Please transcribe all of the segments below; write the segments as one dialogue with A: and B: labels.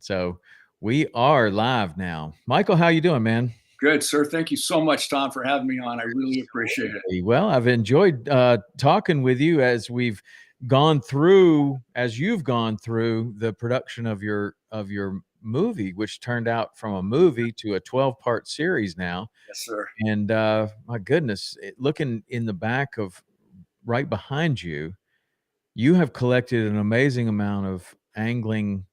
A: So we are live now. Michael, how you doing, man?
B: Good, sir. Thank you so much, Tom, for having me on. I really appreciate it.
A: Well, I've enjoyed talking with you as we've gone through, as you've gone through the production of your movie, which turned out from a movie to a 12-part series now.
B: Yes, sir.
A: And my goodness, looking in the back of right behind you, you have collected an amazing amount of angling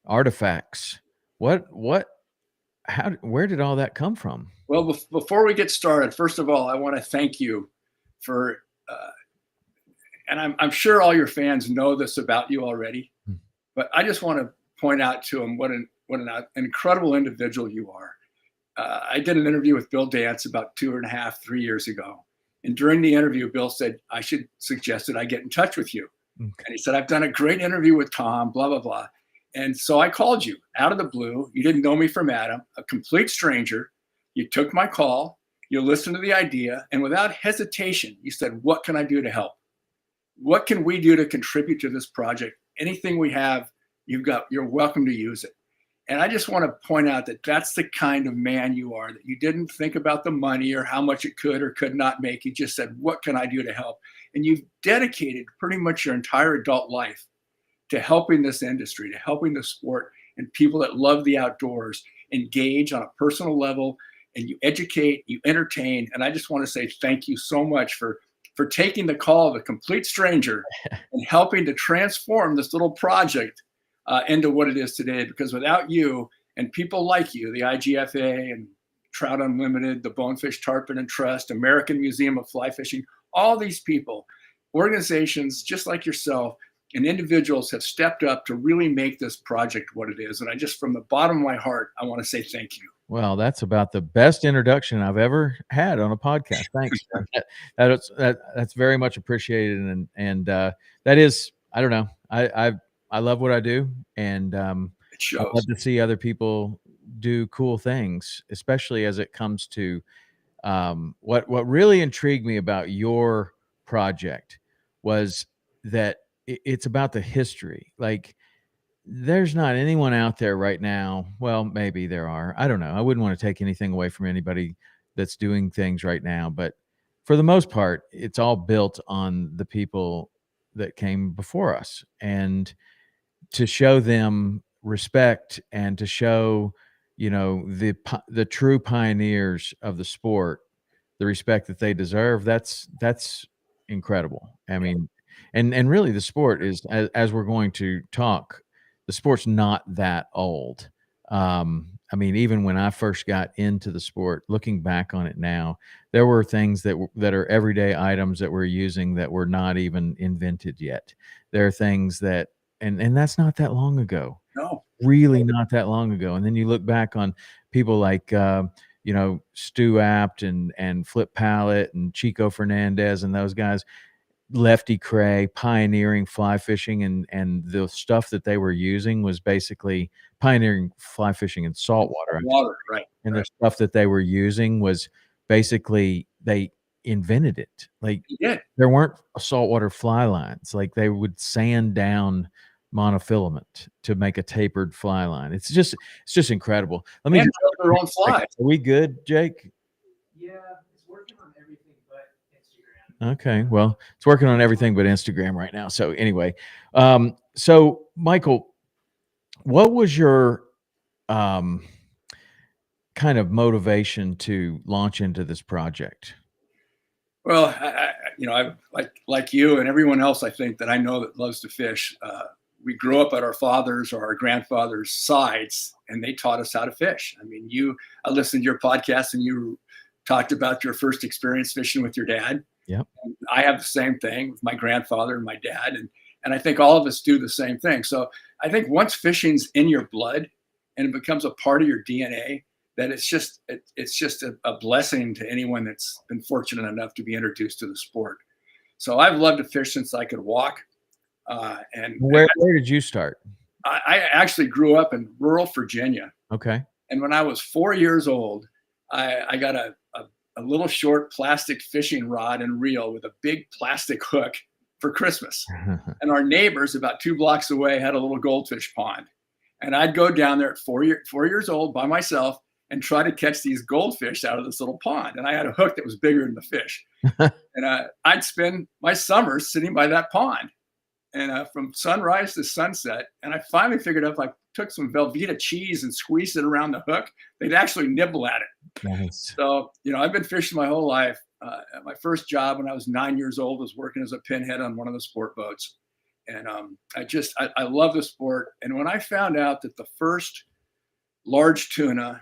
A: artifacts. What how where did all that come from?
B: Well, before we get started, first of all, I want to thank you for, and I'm sure all your fans know this about you already, but I just want to point out to them what an incredible individual you are. I did an interview with Bill Dance about 2.5, 3 years ago. And during the interview, Bill said, I should suggest that I get in touch with you. And he said, I've done a great interview with Tom, blah, blah, blah. And so I called you out of the blue. You didn't know me from Adam, a complete stranger. You took my call. You listened to the idea. And without hesitation, you said, what can I do to help? What can we do to contribute to this project? Anything we have, you're welcome to use it. And I just want to point out that that's the kind of man you are, that you didn't think about the money or how much it could or could not make. You just said, what can I do to help? And you've dedicated pretty much your entire adult life to helping this industry, to helping the sport, and people that love the outdoors engage on a personal level, and you educate, you entertain. And I just want to say thank you so much for taking the call of a complete stranger and helping to transform this little project into what it is today. Because without you and people like you, the IGFA and Trout Unlimited, the Bonefish Tarpon and Trust, American Museum of Fly Fishing, all these people, organizations just like yourself and individuals have stepped up to really make this project what it is. And I just, from the bottom of my heart, I want to say thank you.
A: Well, that's about the best introduction I've ever had on a podcast. Thanks. That's very much appreciated, and that is, I don't know, I love what I do, and I love to see other people do cool things, especially as it comes to what really intrigued me about your project was that it's about the history. Like, there's not anyone out there right now. Well, maybe there are. I don't know. I wouldn't want to take anything away from anybody that's doing things right now, but for the most part, it's all built on the people that came before us, and to show them respect and to show, the true pioneers of the sport the respect that they deserve. That's incredible. I mean, and really the sport is, as we're going to talk, the sport's not that old. I mean, even when I first got into the sport, looking back on it now, there were things that are everyday items that we're using that were not even invented yet. There are things that, and that's not that long ago.
B: No,
A: really not that long ago. And then you look back on people like, Stu Apt and Flip Pallet and Chico Fernandez and those guys, Lefty Cray, pioneering fly fishing, and the stuff that they were using was basically pioneering fly fishing in saltwater.
B: Right.
A: And the stuff that they were using was basically, they invented it. Like, there weren't saltwater fly lines. Like, they would sand down monofilament to make a tapered fly line. It's just incredible. Let me
B: build their own fly.
A: Are we good, Jake?
C: Yeah, it's working on everything but Instagram.
A: Okay, well, it's working on everything but Instagram right now. So anyway, so Michael, what was your kind of motivation to launch into this project?
B: Well, I like you and everyone else, I think, that I know that loves to fish. We grew up at our father's or our grandfather's sides, and they taught us how to fish. I mean, I listened to your podcast, and you talked about your first experience fishing with your dad.
A: Yep.
B: And I have the same thing with my grandfather and my dad, and I think all of us do the same thing. So I think once fishing's in your blood and it becomes a part of your DNA, that it's just a blessing to anyone that's been fortunate enough to be introduced to the sport. So I've loved to fish since I could walk. And
A: where did you start?
B: I actually grew up in rural Virginia.
A: Okay.
B: And when I was 4 years old, I got a little short plastic fishing rod and reel with a big plastic hook for Christmas. And our neighbors about 2 blocks away had a little goldfish pond. And I'd go down there at 4 years old by myself and try to catch these goldfish out of this little pond. And I had a hook that was bigger than the fish. And I'd spend my summers sitting by that pond, and from sunrise to sunset. And I finally figured out if I took some Velveeta cheese and squeezed it around the hook, they'd actually nibble at it.
A: Nice.
B: So, I've been fishing my whole life. My first job when I was 9 years old was working as a pinhead on one of the sport boats. And I love the sport. And when I found out that the first large tuna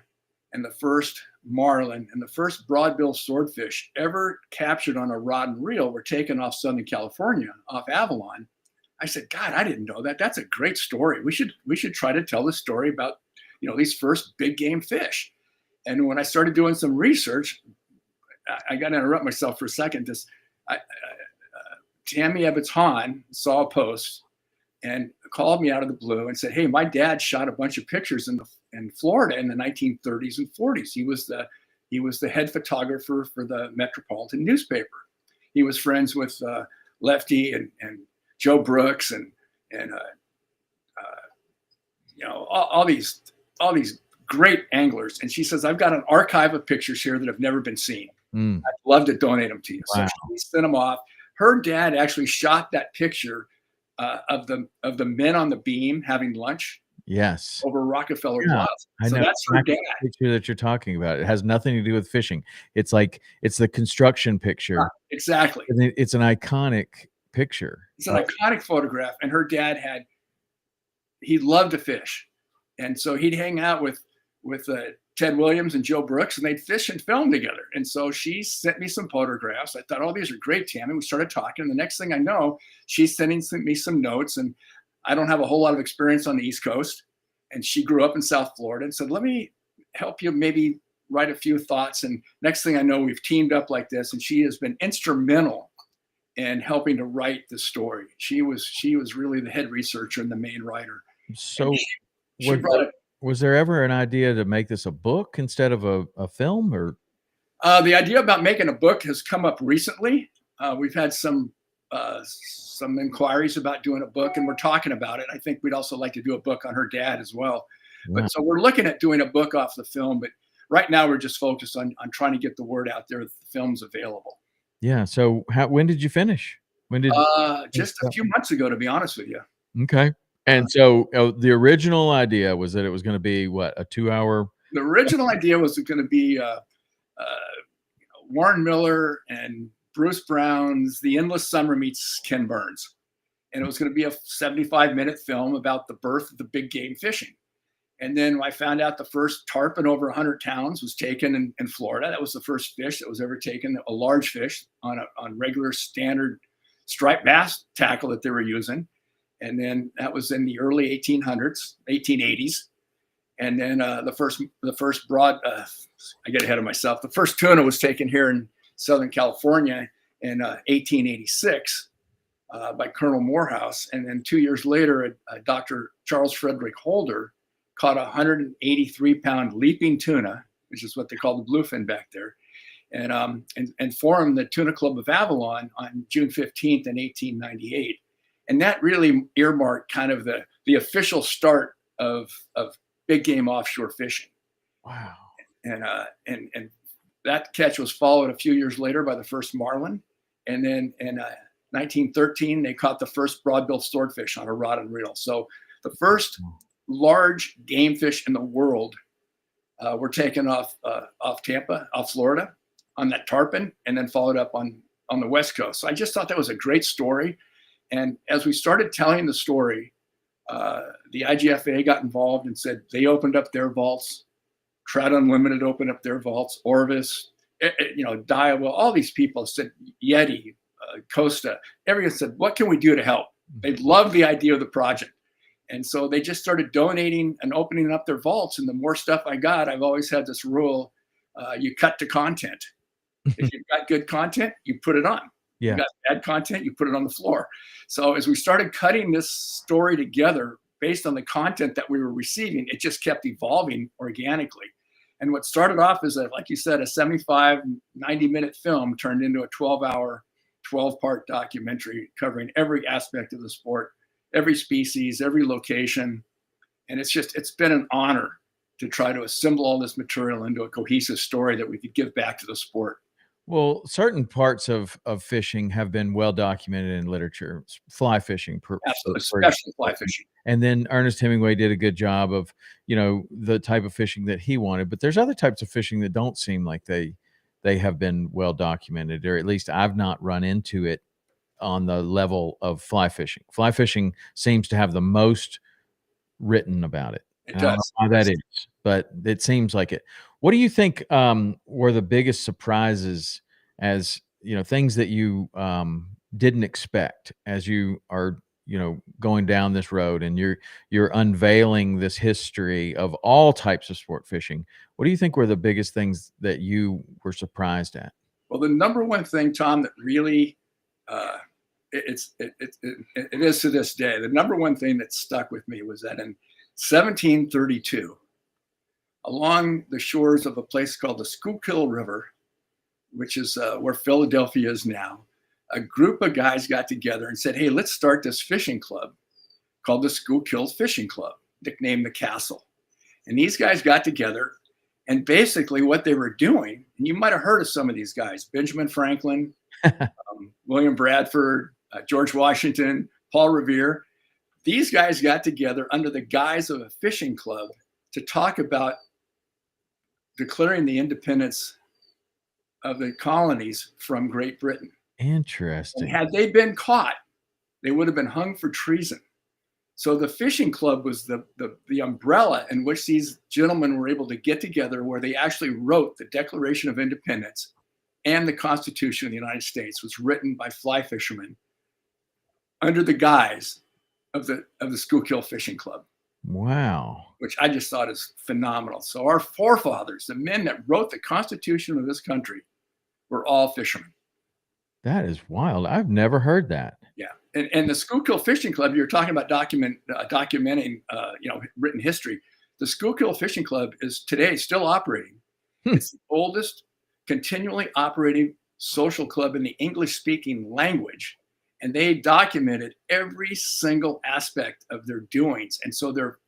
B: and the first marlin and the first broadbill swordfish ever captured on a rod and reel were taken off Southern California, off Avalon, I said, God, I didn't know that. That's a great story. We should try to tell the story about, these first big game fish. And when I started doing some research, I got to interrupt myself for a second. Tammy Ebbets Hahn saw a post and called me out of the blue and said, hey, my dad shot a bunch of pictures in Florida in the 1930s and 40s. He was the head photographer for the Metropolitan newspaper. He was friends with Lefty and Joe Brooks and all these great anglers. And she says, I've got an archive of pictures here that have never been seen. I'd love to donate them to you.
A: Wow.
B: So she sent them off. Her dad actually shot that picture of the men on the beam having lunch.
A: Yes.
B: Over Rockefeller Plaza.
A: I
B: So
A: know
B: that's her dad.
A: the picture that you're talking about. It has nothing to do with fishing. It's like it's the construction picture.
B: Exactly.
A: It's an iconic picture.
B: It's an iconic photograph. And her dad he loved to fish. And so he'd hang out with Ted Williams and Joe Brooks, and they'd fish and film together. And so she sent me some photographs. I thought, oh, these are great, Tammy. We started talking. And the next thing I know, she's sending me some notes. And I don't have a whole lot of experience on the East Coast. And she grew up in South Florida and said, let me help you maybe write a few thoughts. And next thing I know, we've teamed up like this. And she has been instrumental in helping to write the story. She was really the head researcher and the main writer.
A: So
B: she brought it.
A: Was there ever an idea to make this a book instead of a film? Or
B: the idea about making a book has come up recently. We've had some inquiries about doing a book, and we're talking about it. I think we'd also like to do a book on her dad as well.
A: Wow.
B: But so we're looking at doing a book off the film, but right now we're just focused on trying to get the word out there that the film's available.
A: Yeah. So when did you finish? When did
B: just a few months ago, to be honest with you.
A: Okay. And so the original idea was that it was going to be what, a 2-hour?
B: The original idea was going to be Warren Miller and Bruce Brown's The Endless Summer meets Ken Burns. And it was going to be a 75-minute film about the birth of the big game fishing. And then I found out the first tarpon over 100 pounds was taken in Florida. That was the first fish that was ever taken, a large fish on regular standard striped bass tackle that they were using. And then that was in the early 1880s. And then the first broad, I get ahead of myself. The first tuna was taken here in Southern California in 1886 by Colonel Morehouse. And then 2 years later, Dr. Charles Frederick Holder caught a 183-pound leaping tuna, which is what they call the bluefin back there, and formed the Tuna Club of Avalon on June 15th in 1898. And that really earmarked kind of the official start of big game offshore fishing.
A: Wow.
B: And that catch was followed a few years later by the first marlin. And then in 1913, they caught the first broadbill swordfish on a rod and reel. So the first large game fish in the world were taken off Tampa, off Florida, on that tarpon, and then followed up on the West Coast. So I just thought that was a great story. And as we started telling the story, the IGFA got involved and said they opened up their vaults. Trout Unlimited opened up their vaults. Orvis, Daiwa, all these people said, Yeti, Costa, everyone said, what can we do to help? They loved the idea of the project. And so they just started donating and opening up their vaults. And the more stuff I got, I've always had this rule, you cut to content. If you've got good content, you put it on.
A: Yeah.
B: You got bad content, you put it on the floor. So as we started cutting this story together based on the content that we were receiving, it just kept evolving organically. And what started off as like you said, a 75, 90-minute film turned into a 12-hour, 12-part documentary covering every aspect of the sport, every species, every location. And it's been an honor to try to assemble all this material into a cohesive story that we could give back to the sport.
A: Well, certain parts of fishing have been well documented in literature. Fly fishing,
B: Absolutely,
A: for
B: especially fly
A: example.
B: fishing.
A: And then Ernest Hemingway did a good job of, the type of fishing that he wanted. But there's other types of fishing that don't seem like they have been well documented, or at least I've not run into it on the level of fly fishing. Fly fishing seems to have the most written about it.
B: It
A: I don't know
B: does.
A: why that is, but it seems like it. What do you think were the biggest surprises, as things that you didn't expect as you are going down this road, and you're unveiling this history of all types of sport fishing? What do you think were the biggest things that you were surprised at?
B: Well, the number one thing, Tom, that really uh, it is to this day, the number one thing that stuck with me was that in 1732, along the shores of a place called the Schuylkill River, which is where Philadelphia is now, a group of guys got together and said, hey, let's start this fishing club called the Schuylkill Fishing Club, nicknamed the Castle. And these guys got together, and basically what they were doing, and you might have heard of some of these guys, Benjamin Franklin, William Bradford, George Washington, Paul Revere. These guys got together under the guise of a fishing club to talk about declaring the independence of the colonies from Great Britain.
A: Interesting.
B: And had they been caught, they would have been hung for treason. So the fishing club was the umbrella in which these gentlemen were able to get together, where they actually wrote the Declaration of Independence, and the Constitution of the United States was written by fly fishermen under the guise of the Schuylkill Fishing Club.
A: Wow.
B: Which I just thought is phenomenal. So our forefathers, the men that wrote the Constitution of this country, were all fishermen.
A: That is wild. I've never heard that.
B: Yeah. And the Schuylkill Fishing Club, you're talking about documenting written history. The Schuylkill Fishing Club is today still operating. It's the oldest continually operating social club in the English-speaking language. And they documented every single aspect of their doings. And so their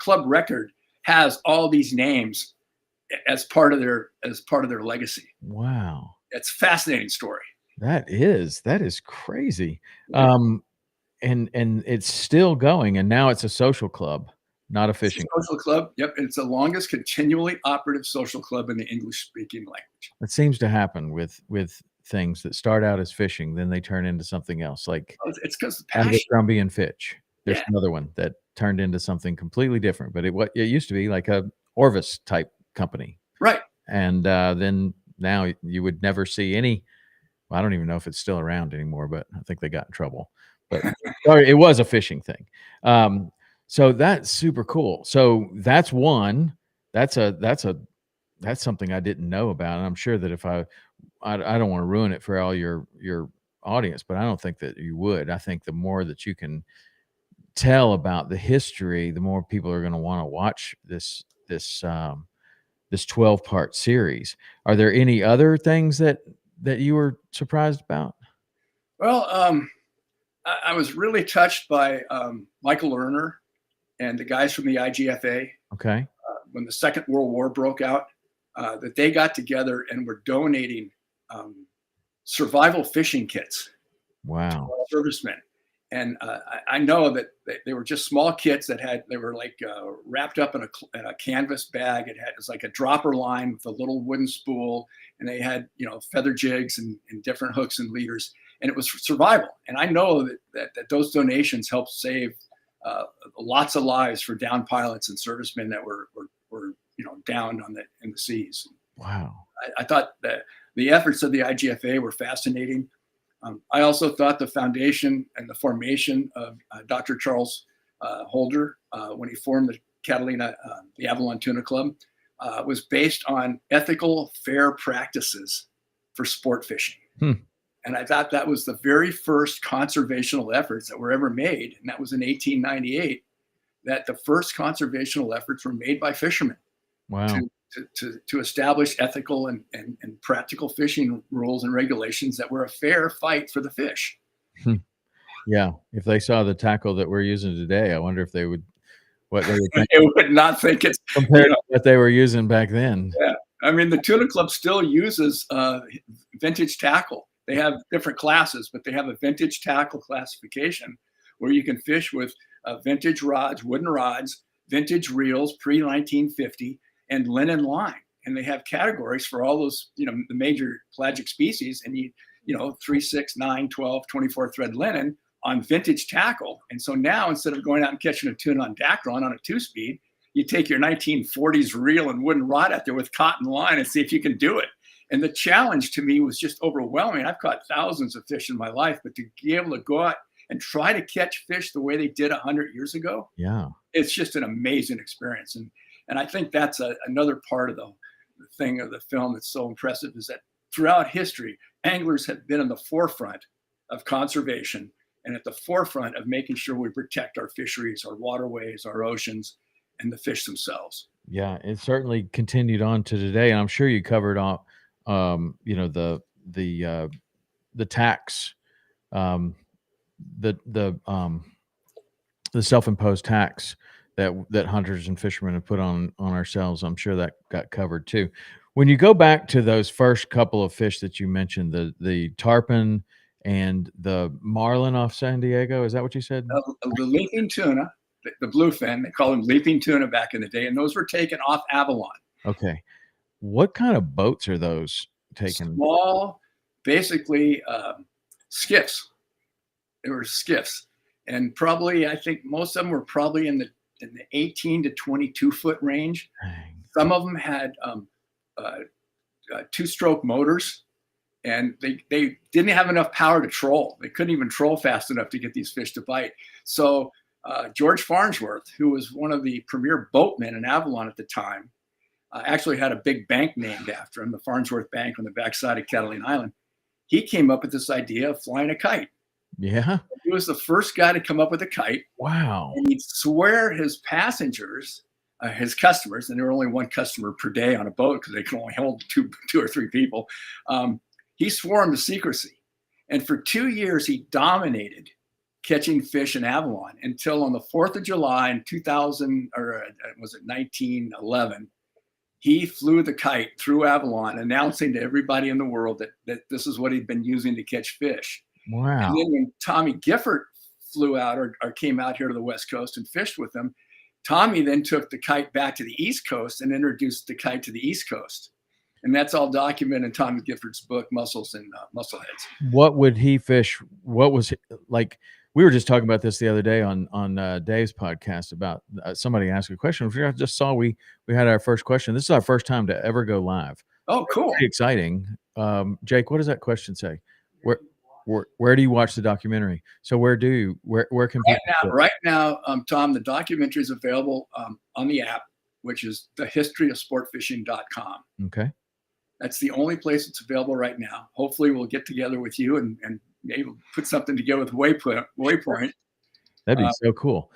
B: club record has all these names as part of their legacy.
A: Wow.
B: It's a fascinating story.
A: That is crazy.
B: Yeah.
A: And it's still going, and now it's a social club, not a fishing
B: social club. Yep. It's the longest continually operative social club in the English-speaking language.
A: It seems to happen with things that start out as fishing, then they turn into something else. Like
B: it's because the passion.
A: Abercrombie and Fitch. There's another one that turned into something completely different, but it used to be like a Orvis type company.
B: Right.
A: And then now you would never see any. I don't even know if it's still around anymore, but I think they got in trouble. But sorry, it was a fishing thing. So that's super cool. So that's one. That's something I didn't know about, and I'm sure that if I don't want to ruin it for all your audience, but I don't think that you would. I think the more that you can tell about the history, the more people are going to want to watch this 12-part series. Are there any other things that you were surprised about?
B: Well, I was really touched by Michael Lerner and the guys from the IGFA.
A: Okay.
B: When the Second World War broke out, that they got together and were donating survival fishing kits.
A: Wow.
B: To all servicemen. And I know that they were just small kits they were like wrapped up in a canvas bag. It was like a dropper line with a little wooden spool, and they had feather jigs and different hooks and leaders, and it was for survival. And I know that those donations helped save lots of lives for downed pilots and servicemen that were downed in the seas.
A: Wow.
B: I thought that the efforts of the IGFA were fascinating. I also thought the foundation and the formation of Dr. Charles Holder, when he formed the Catalina, the Avalon Tuna Club, was based on ethical, fair practices for sport fishing. And I thought that was the very first conservational efforts that were ever made. And that was in 1898, that the first conservational efforts were made by fishermen.
A: Wow.
B: To establish ethical and practical fishing rules and regulations that were a fair fight for the fish.
A: Yeah. If they saw the tackle that we're using today, I wonder if they would what they would think
B: They would not think it's,
A: compared
B: you know,
A: to what they were using back then.
B: yeah. I mean, the Tuna Club still uses vintage tackle. They have different classes, but they have a vintage tackle classification where you can fish with vintage rods, wooden rods, vintage reels pre-1950, and linen line. And they have categories for all those, you know, the major pelagic species. And you know, 3, 6, 9, 12, 24 thread linen on vintage tackle. And so now, instead of going out and catching a tuna on Dacron on a 2-speed, you take your 1940s reel and wooden rod out there with cotton line and see if you can do it. And the challenge to me was just overwhelming. I've caught thousands of fish in my life, but to be able to go out and try to catch fish the way they did 100 years ago,
A: Yeah.
B: it's just an amazing experience. And I think that's another part of the thing of the film that's so impressive, is that throughout history, anglers have been in the forefront of conservation and at the forefront of making sure we protect our fisheries, our waterways, our oceans, and the fish themselves.
A: Yeah, it certainly continued on to today, and I'm sure you covered all, you know, the tax, um, the self-imposed tax that hunters and fishermen have put on ourselves. I'm sure that got covered too. When you go back to those first couple of fish that you mentioned, the tarpon and the marlin off San Diego, is that what you said?
B: The leaping tuna, the bluefin, they call them leaping tuna back in the day, and those were taken off Avalon.
A: Okay. What kind of boats are those taken?
B: Small, basically skiffs. They were skiffs, and probably I think most of them were probably in the 18 to 22 foot range.
A: Dang.
B: Some of them had 2-stroke motors, and they didn't have enough power to troll. They couldn't even troll fast enough to get these fish to bite. So George Farnsworth, who was one of the premier boatmen in Avalon at the time, actually had a big bank named after him, the Farnsworth Bank on the backside of Catalina Island. He came up with this idea of flying a kite.
A: Yeah.
B: He was the first guy to come up with a kite.
A: Wow.
B: And he'd swear his passengers, his customers, and there were only one customer per day on a boat because they could only hold two or three people. He swore him to secrecy. And for 2 years, he dominated catching fish in Avalon until on the 4th of July in 2000, or was it 1911, he flew the kite through Avalon, announcing to everybody in the world that this is what he'd been using to catch fish.
A: Wow.
B: And then when Tommy Gifford flew out or came out here to the West Coast and fished with him, Tommy then took the kite back to the East Coast and introduced the kite to the East Coast. And that's all documented in Tommy Gifford's book, Mussels and Muscleheads.
A: What would he fish? What was like? We were just talking about this the other day on Dave's podcast about somebody asked a question. I just saw we had our first question. This is our first time to ever go live.
B: Oh, cool.
A: Pretty exciting. Jake, what does that question say? Where do you watch the documentary? So where can people
B: right now, Tom, the documentary is available on the app, which is thehistoryofsportfishing.com.
A: Okay.
B: That's the only place it's available right now. Hopefully we'll get together with you and maybe put something together with Waypoint.
A: That'd be so cool.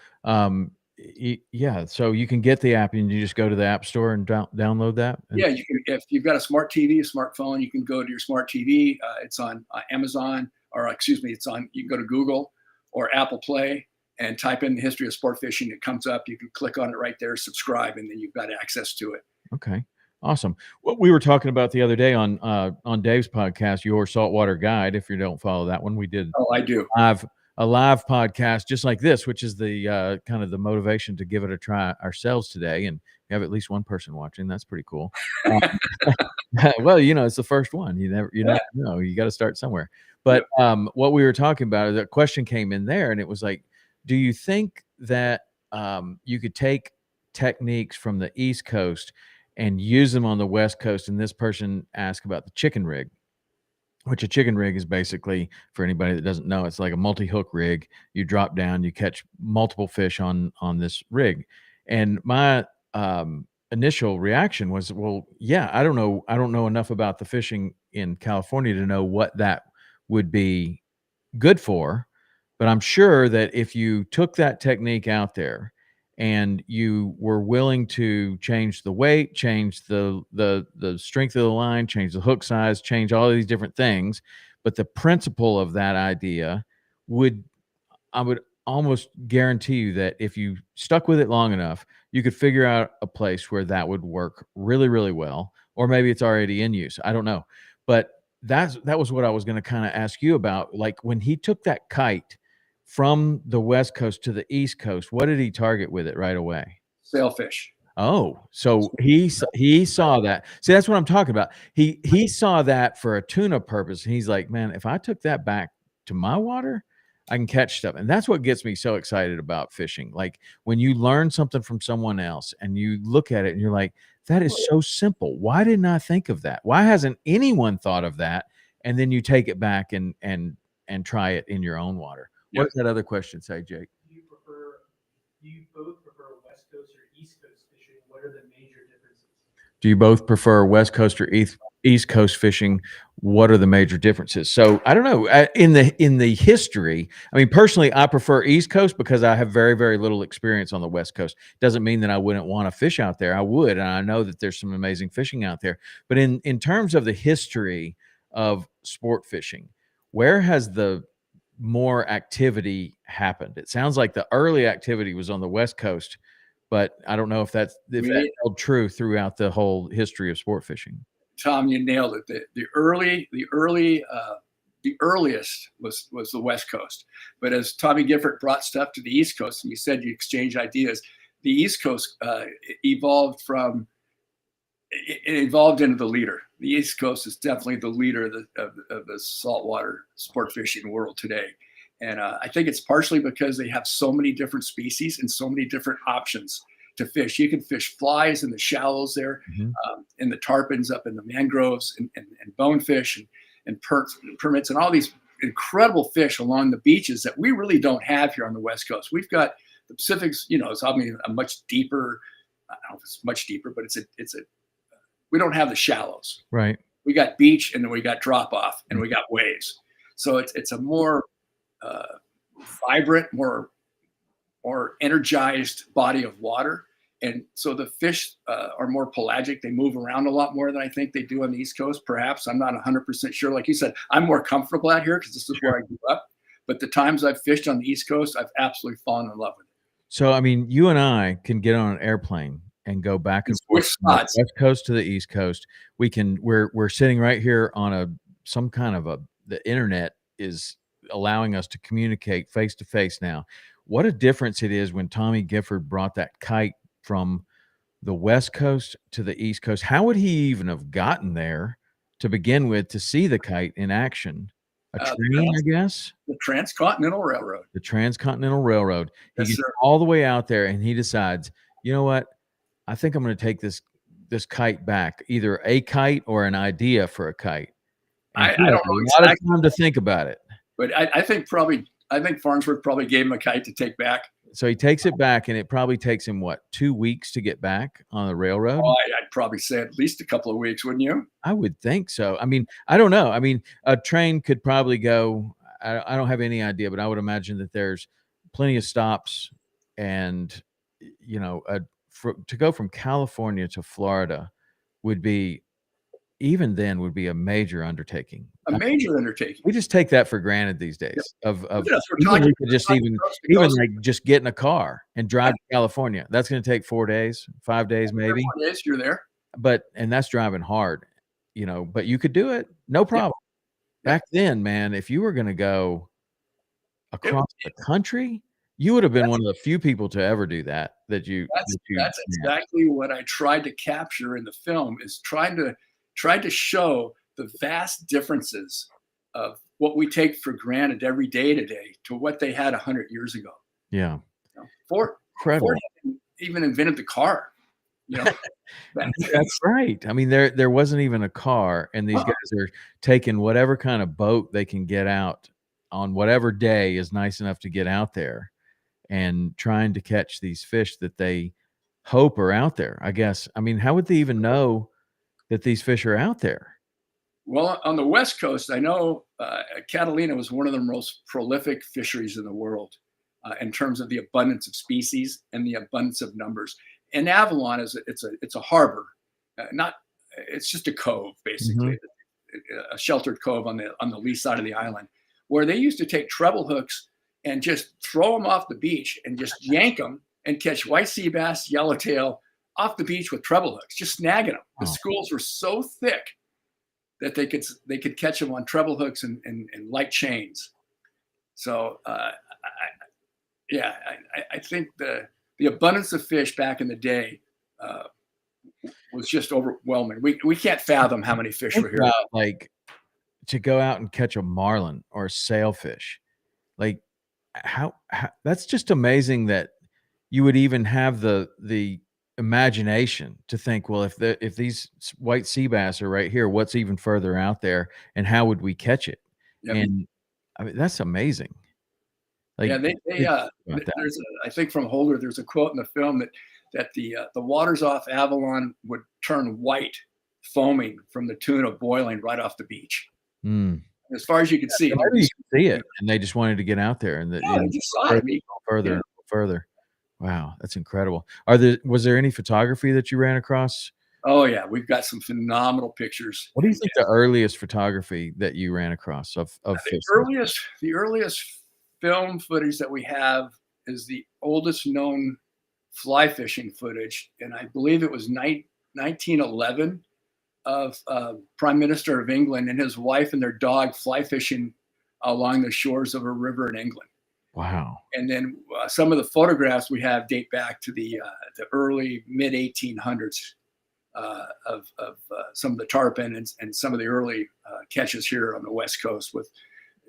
A: Yeah, so you can get the app and you just go to the app store and download that.
B: Yeah, you can. If you've got a smart TV, a smartphone, you can go to your smart TV. It's on Amazon, or excuse me, you can go to Google or Apple Play and type in the history of sport fishing. It comes up. You can click on it right there, subscribe, and then you've got access to it.
A: Okay. Awesome. What we were talking about the other day on Dave's podcast, Your Saltwater Guide. If you don't follow that one, we did.
B: Oh, I do.
A: A live podcast just like this, which is the kind of the motivation to give it a try ourselves today. And we have at least one person watching. That's pretty cool. Well, it's the first one. You never know. You got to start somewhere. But what we were talking about is a question came in there, and it was like, do you think that you could take techniques from the East Coast and use them on the West Coast? And this person asked about the chicken rig, which a chicken rig is basically, for anybody that doesn't know, it's like a multi-hook rig. You drop down, you catch multiple fish on this rig. And my initial reaction was, well, yeah, I don't know enough about the fishing in California to know what that would be good for. But I'm sure that if you took that technique out there and you were willing to change the weight, change the strength of the line, change the hook size, change all of these different things, but the principle of that idea would almost guarantee you that if you stuck with it long enough, you could figure out a place where that would work really, really well, or maybe it's already in use. I don't know. But that was what I was gonna kinda ask you about. Like, when he took that kite from the West Coast to the East Coast, what did he target with it right away?
B: Sailfish.
A: Oh, so he saw that. See, that's what I'm talking about. He saw that for a tuna purpose, and he's like, "Man, if I took that back to my water, I can catch stuff." And that's what gets me so excited about fishing. Like, when you learn something from someone else and you look at it and you're like, "That is so simple. Why didn't I think of that? Why hasn't anyone thought of that?" And then you take it back and try it in your own water. What
B: Yep.
A: does that other question say, Jake?
C: Do you both prefer West Coast or East Coast fishing? What are the major differences?
A: Do you both prefer West Coast or East Coast fishing? What are the major differences? So I don't know. In the history, I mean, personally, I prefer East Coast because I have very, very little experience on the West Coast. Doesn't mean that I wouldn't want to fish out there. I would, and I know that there's some amazing fishing out there. But in terms of the history of sport fishing, where has the more activity happened? It sounds like the early activity was on the West Coast, but I don't know if that held true throughout the whole history of sport fishing.
B: Tom, you nailed it. The earliest was the West Coast, but as Tommy Gifford brought stuff to the East Coast, and you said you exchange ideas, the East Coast evolved from it evolved into the leader. The East Coast is definitely the leader of the saltwater sport fishing world today. And I think it's partially because they have so many different species and so many different options to fish. You can fish flies in the shallows there, in the tarpons up in the mangroves, and bonefish and permits and all these incredible fish along the beaches that we really don't have here on the West Coast. We've got the Pacific's, it's obviously a much deeper. I don't know if it's much deeper, but we don't have the shallows.
A: Right.
B: We got beach, and then we got drop off, and we got waves. So it's a more vibrant, more energized body of water. And so the fish are more pelagic. They move around a lot more than I think they do on the East Coast. Perhaps I'm not 100% sure. Like you said, I'm more comfortable out here because this is where I grew up. But the times I've fished on the East Coast, I've absolutely fallen in love with it.
A: So, I mean, you and I can get on an airplane and go back and forth from the West Coast to the East Coast. We're sitting right here on some kind of the internet is allowing us to communicate face to face now. What a difference it is when Tommy Gifford brought that kite from the West Coast to the East Coast. How would he even have gotten there to begin with to see the kite in action? A train, I guess?
B: The Transcontinental Railroad.
A: The Transcontinental Railroad. He
B: Yes,
A: gets
B: sir.
A: all the way out there, and he decides, you know what? I think I'm gonna take this kite back, either a kite or an idea for a kite. And
B: I
A: he had
B: don't
A: a
B: know
A: lot of
B: exactly,
A: time to think about it.
B: but I think Farnsworth probably gave him a kite to take back.
A: So he takes it back, and it probably takes him, what, 2 weeks to get back on the railroad?
B: Oh, I'd probably say at least a couple of weeks, wouldn't you?
A: I would think so. I mean, I don't know. I mean, a train could probably go I don't have any idea, but I would imagine that there's plenty of stops and, you know, to go from California to Florida would be even then would be a major undertaking.
B: A major undertaking.
A: We just take that for granted these days of
B: Yes, we're
A: even
B: talking-
A: we could just
B: we're talking coast to coast.
A: like just get in a car and drive to California. That's gonna take 4 days, 5 days maybe.
B: 4 days, you're there.
A: And that's driving hard, but you could do it, no problem.
B: Yeah.
A: Back then, man, if you were gonna go across the
B: It-
A: country, you would have been one of the few people to ever do that, that you
B: That's exactly what I tried to capture in the film, is trying to show the vast differences of what we take for granted every day today to what they had 100 years ago.
A: Yeah.
B: Ford
A: Incredible.
B: even invented the car.
A: That's right. I mean, there wasn't even a car, and these guys are taking whatever kind of boat they can get out on whatever day is nice enough to get out there and trying to catch these fish that they hope are out there, I guess. I mean, how would they even know that these fish are out there?
B: Well, on the West Coast, I know Catalina was one of the most prolific fisheries in the world in terms of the abundance of species and the abundance of numbers. And Avalon it's a harbor, it's just a cove basically, a sheltered cove on the lee side of the island, where they used to take treble hooks and just throw them off the beach and just yank them and catch white sea bass, yellowtail off the beach with treble hooks, just snagging them. The schools were so thick that they could catch them on treble hooks and light chains. So I think the abundance of fish back in the day was just overwhelming. We can't fathom how many fish were here.
A: Like to go out and catch a marlin or a sailfish, like how that's just amazing that you would even have the imagination to think, well, if these white sea bass are right here, what's even further out there, and how would we catch it?
B: Yep.
A: And I mean, that's amazing. Like,
B: yeah, I think from Holder, there's a quote in the film that the waters off Avalon would turn white, foaming from the tuna boiling right off the beach. As far as you could see,
A: you could see it, and they just wanted to get out there and
B: just saw it.
A: Further. Wow, that's incredible. Was there any photography that you ran across?
B: Oh yeah, we've got some phenomenal pictures.
A: What do you think the earliest photography that you ran across of fish?
B: The earliest film footage that we have is the oldest known fly fishing footage, and I believe it was 1911 of Prime Minister of England and his wife and their dog fly fishing along the shores of a river in England.
A: Wow.
B: And then some of the photographs we have date back to the early mid 1800s of some of the tarpon and some of the early catches here on the West Coast with,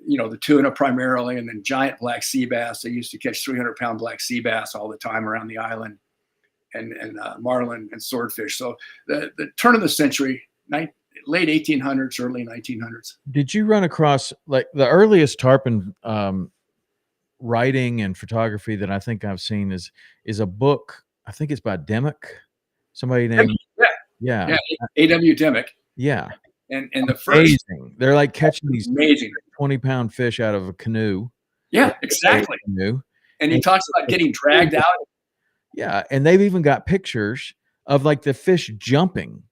B: the tuna primarily, and then giant black sea bass. They used to catch 300-pound black sea bass all the time around the island, and marlin and swordfish. So the turn of the century, late 1800s, early 1900s.
A: Did you run across like the earliest tarpon writing and photography that I think I've seen is a book? I think it's by Demick, somebody named
B: A.W. Demick.
A: Yeah.
B: And the first,
A: they're like catching these
B: amazing
A: 20-pound fish out of a canoe.
B: Yeah, exactly. And he talks about getting dragged out.
A: Yeah, and they've even got pictures of like the fish jumping,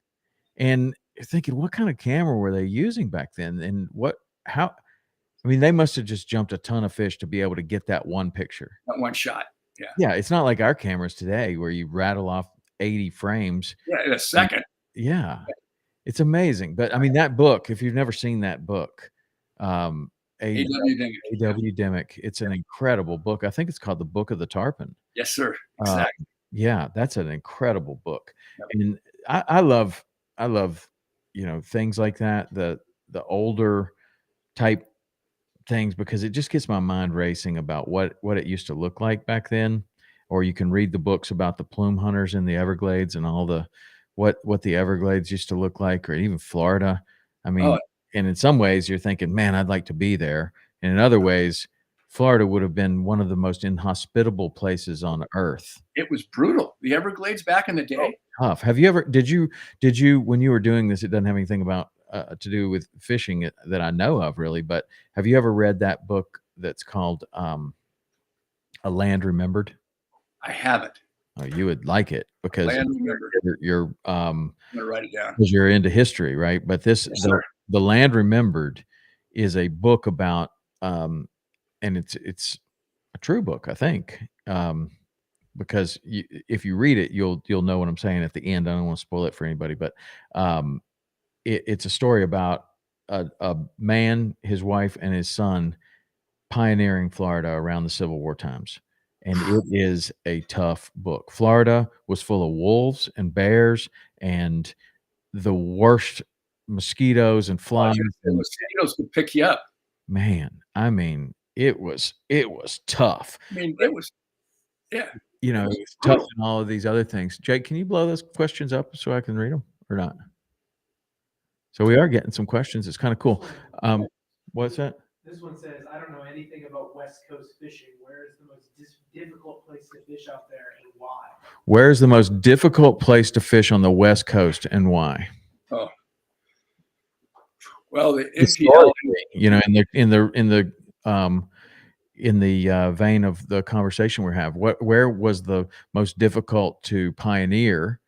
A: and you're thinking, what kind of camera were they using back then? And I mean, they must have just jumped a ton of fish to be able to get that one picture.
B: That one shot. Yeah.
A: Yeah, it's not like our cameras today where you rattle off 80 frames.
B: Yeah, in a second.
A: Yeah. It's amazing. But I mean, that book, if you've never seen that book, A.W. Demick, it's an incredible book. I think it's called The Book of the Tarpon.
B: Yes, sir. Exactly.
A: Yeah, that's an incredible book.
B: Yep.
A: And I love, things like that, the older type things, because it just gets my mind racing about what it used to look like back then. Or you can read the books about the plume hunters in the Everglades and all the what the Everglades used to look like, or even Florida. I mean, and in some ways you're thinking, man, I'd like to be there. And in other ways, Florida would have been one of the most inhospitable places on earth.
B: It was brutal. The Everglades back in the day.
A: Tough. Did you, when you were doing this, it doesn't have anything about to do with fishing that I know of really, but have you ever read that book that's called A Land Remembered?
B: I haven't.
A: Oh, you would like it because you're
B: I'm gonna write it down
A: because you're into history, right? But the Land Remembered is a book about and it's a true book, I think, because if you read it, you'll know what I'm saying at the end. I don't want to spoil it for anybody, but it's a story about a man, his wife, and his son pioneering Florida around the Civil War times. And it is a tough book. Florida was full of wolves and bears and the worst mosquitoes and flies.
B: The mosquitoes could pick you up.
A: Man, I mean, it was tough.
B: I mean, it was, yeah.
A: It was tough and all of these other things. Jake, can you blow those questions up so I can read them or not? So we are getting some questions. It's kind of cool. What's that?
C: This one says, I don't know anything about West Coast fishing. Where is the most difficult place to fish out there and why? Where is the most difficult place to fish on the West Coast and why?
B: Oh, well, the NPL,
A: in the vein of the conversation we have, where was the most difficult to pioneer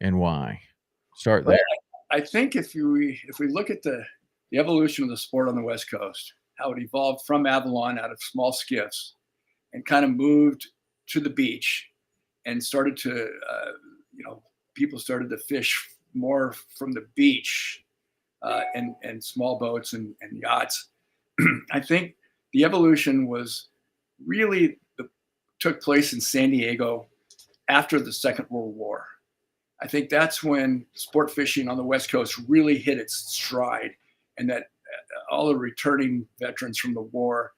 A: and why? Start there.
B: I think if we look at the evolution of the sport on the West Coast, how it evolved from Avalon out of small skiffs and kind of moved to the beach and started to, people started to fish more from the beach and small boats and yachts. I think the evolution was really took place in San Diego after the Second World War. I think that's when sport fishing on the West Coast really hit its stride, and that all the returning veterans from the war,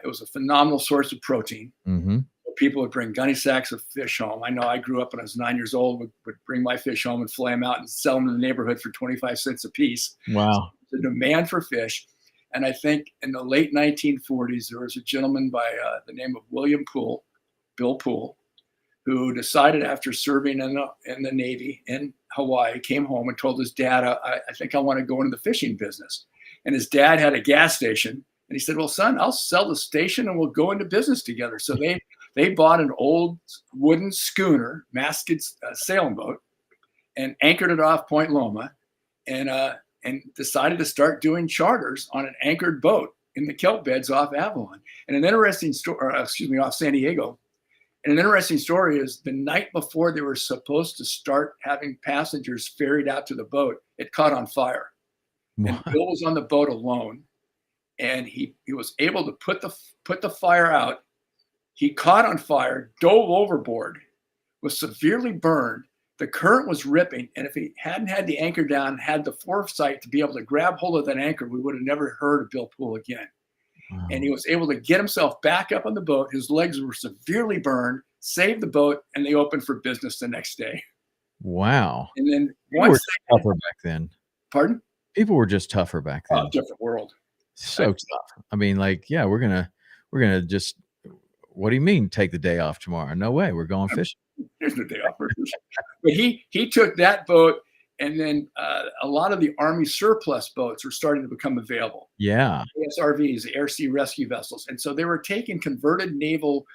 B: it was a phenomenal source of protein.
A: Mm-hmm.
B: People would bring gunny sacks of fish home. I know I grew up when I was 9 years old, would bring my fish home and flay them out and sell them in the neighborhood for 25 cents a piece.
A: Wow.
B: So the demand for fish. And I think in the late 1940s, there was a gentleman by the name of William Poole, Bill Poole, who decided after serving in the Navy in Hawaii, came home and told his dad, I think I want to go into the fishing business. And his dad had a gas station. And he said, well, son, I'll sell the station and we'll go into business together. So they bought an old wooden schooner, masted sailing boat, and anchored it off Point Loma and decided to start doing charters on an anchored boat in the kelp beds off Avalon. And an interesting story, off San Diego. And an interesting story is the night before they were supposed to start having passengers ferried out to the boat, it caught on fire.
A: What?
B: And Bill was on the boat alone, and he was able to put the fire out. He caught on fire, dove overboard, was severely burned. The current was ripping, and if he hadn't had the anchor down, had the foresight to be able to grab hold of that anchor, we would have never heard of Bill Poole again.
A: Wow.
B: And he was able to get himself back up on the boat. His legs were severely burned, saved the boat, and they opened for business the next day.
A: Wow.
B: And then
A: People were tougher back then.
B: Pardon?
A: People were just tougher back then.
B: Oh, different world.
A: So tough. I mean, like, yeah, we're gonna just. What do you mean take the day off tomorrow? No way. We're going fishing.
B: There's no day off. But he took that boat, and then a lot of the Army surplus boats were starting to become available.
A: Yeah.
B: ASRVs, air sea rescue vessels. And so they were taking converted naval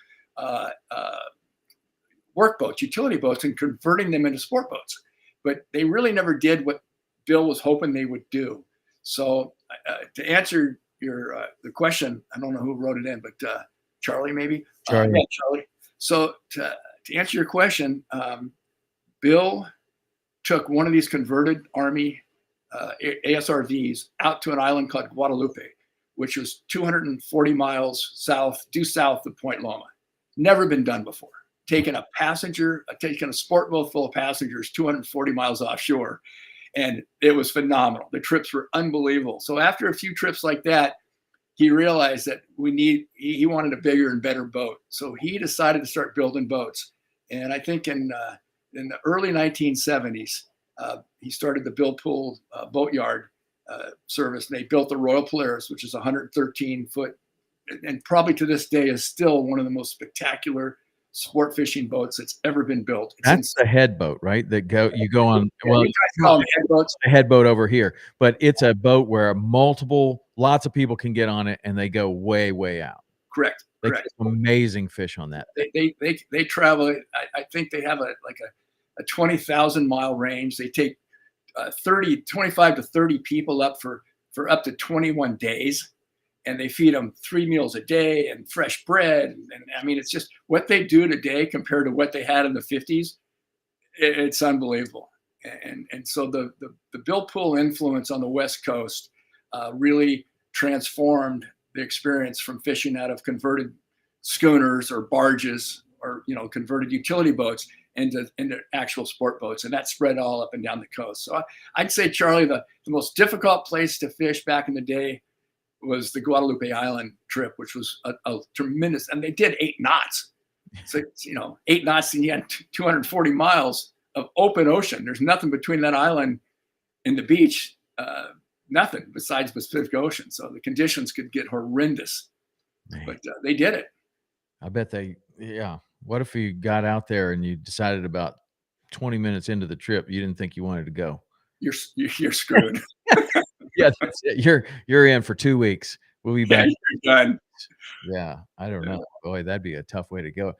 B: workboats, utility boats, and converting them into sport boats. But they really never did what Bill was hoping they would do. So to answer the question, I don't know who wrote it in, but Charlie, maybe?
A: Charlie.
B: Yeah, Charlie. So to answer your question, Bill took one of these converted Army ASRVs out to an island called Guadalupe, which was 240 miles due south of Point Loma. Never been done before. Taking a sport boat full of passengers 240 miles offshore. And it was phenomenal. The trips were unbelievable. So after a few trips like that, he realized that he wanted a bigger and better boat. So he decided to start building boats. And I think in the early 1970s, he started the Bill Poole Boatyard service. And they built the Royal Polaris, which is 113 foot, and probably to this day is still one of the most spectacular sport fishing boats that's ever been built.
A: That's the head boat, right? You go on.
B: Yeah,
A: well,
B: you guys call them head boats.
A: The head boat over here, but it's a boat where lots of people can get on it, and they go way, way out.
B: Correct.
A: They catch amazing fish on that.
B: They travel. I think they have a 20,000 mile range. They take 25 to 30 people up for up to 21 days. And they feed them 3 meals a day and fresh bread. And I mean, it's just what they do today compared to what they had in the 50s. It's unbelievable. And so the Bill Poole influence on the West Coast really transformed the experience from fishing out of converted schooners or barges or, converted utility boats into actual sport boats. And that spread all up and down the coast. So I'd say, Charlie, the most difficult place to fish back in the day was the Guadalupe Island trip, which was a tremendous, and they did 8 knots. So, 8 knots and you had 240 miles of open ocean. There's nothing between that island and the beach, nothing besides the Pacific Ocean. So the conditions could get horrendous, but they did it.
A: I bet what if you got out there and you decided about 20 minutes into the trip, you didn't think you wanted to go?
B: You're screwed.
A: Yeah, that's it. You're in for 2 weeks. We'll be back.
B: You're done.
A: Yeah, I don't know. Boy, that'd be a tough way to go.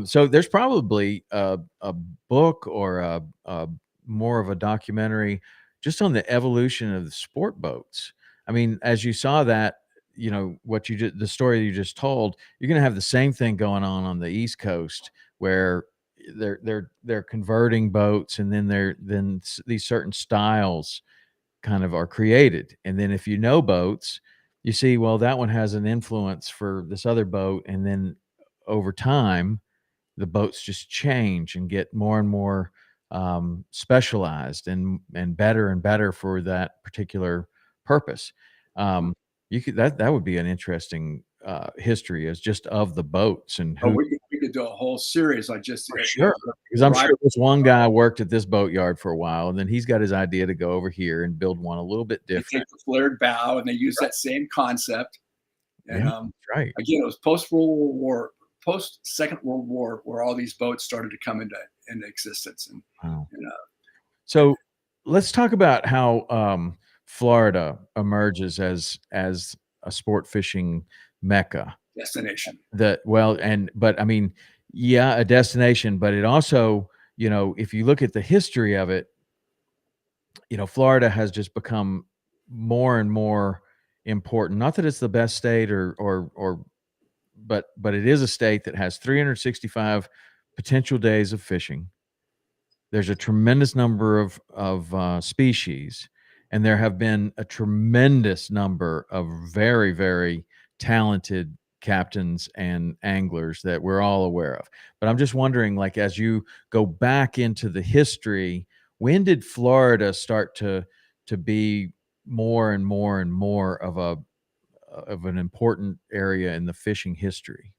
A: So there's probably a book or a more of a documentary just on the evolution of the sport boats. I mean, as you saw that, what the story you just told, you're going to have the same thing going on the East Coast, where they're converting boats, and then these certain styles kind of are created. And then if you know boats, you see, well, that one has an influence for this other boat, and then over time the boats just change and get more and more specialized and better for that particular purpose. You could that would be an interesting history as just of the boats and
B: Oh,
A: who.
B: we could do a whole series on just
A: For sure, because I'm sure this one guy worked at this boatyard for a while, and then he's got his idea to go over here and build one a little bit
B: They
A: different.
B: take the flared bow and they use that same concept. And
A: Yeah, that's right.
B: again, it was post Second World War, where all these boats started to come into existence. And,
A: Wow.
B: and
A: So let's talk about how Florida emerges as a sport fishing mecca.
B: destination.
A: But I mean, yeah, a destination, but it also, if you look at the history of it, Florida has just become more and more important. Not that it's the best state but it is a state that has 365 potential days of fishing. There's a tremendous number of species, and there have been a tremendous number of very, very talented captains and anglers that we're all aware of. But I'm just wondering, like, as you go back into the history, when did Florida start to be more and more and more of an important area in the fishing history?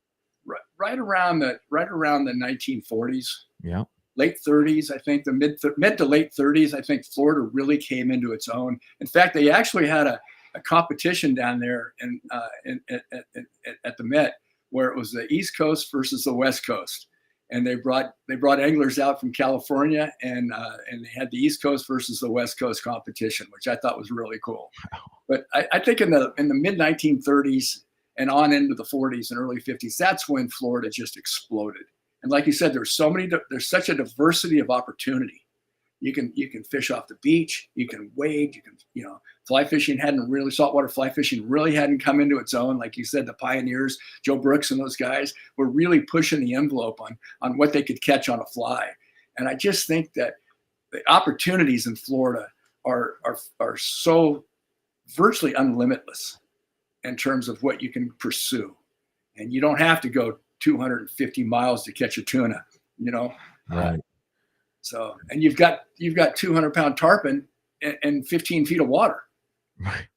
B: Right around the 1940s.
A: Yeah.
B: Late 30s, I think, the mid to late 30s, I think Florida really came into its own. In fact, they actually had a competition down there at the Met, where it was the East Coast versus the West Coast, and they brought anglers out from California, and they had the East Coast versus the West Coast competition, which I thought was really cool. But I think in the mid 1930s and on into the 40s and early 50s, that's when Florida just exploded. And like you said, there's such a diversity of opportunity. You can fish off the beach, you can wade, fly fishing saltwater fly fishing really hadn't come into its own. Like you said, the pioneers, Joe Brooks and those guys, were really pushing the envelope on what they could catch on a fly. And I just think that the opportunities in Florida are so virtually unlimitless in terms of what you can pursue. And you don't have to go 250 miles to catch a tuna,
A: Right.
B: So, and you've got 200-pound tarpon and 15 feet of water,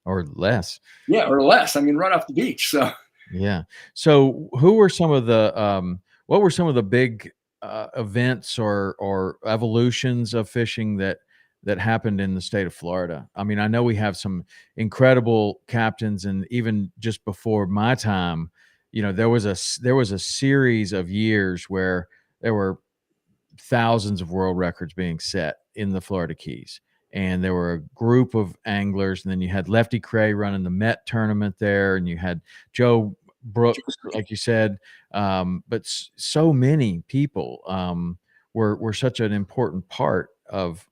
A: or less.
B: Yeah, or less. I mean, right off the beach. So,
A: yeah. So, who were some of the what were some of the big events or evolutions of fishing that happened in the state of Florida? I mean, I know we have some incredible captains, and even just before my time, there was a series of years where there were thousands of world records being set in the Florida Keys, and there were a group of anglers, and then you had Lefty Cray running the Met tournament there, and you had Joe Brooks, like you said, but so many people were such an important part of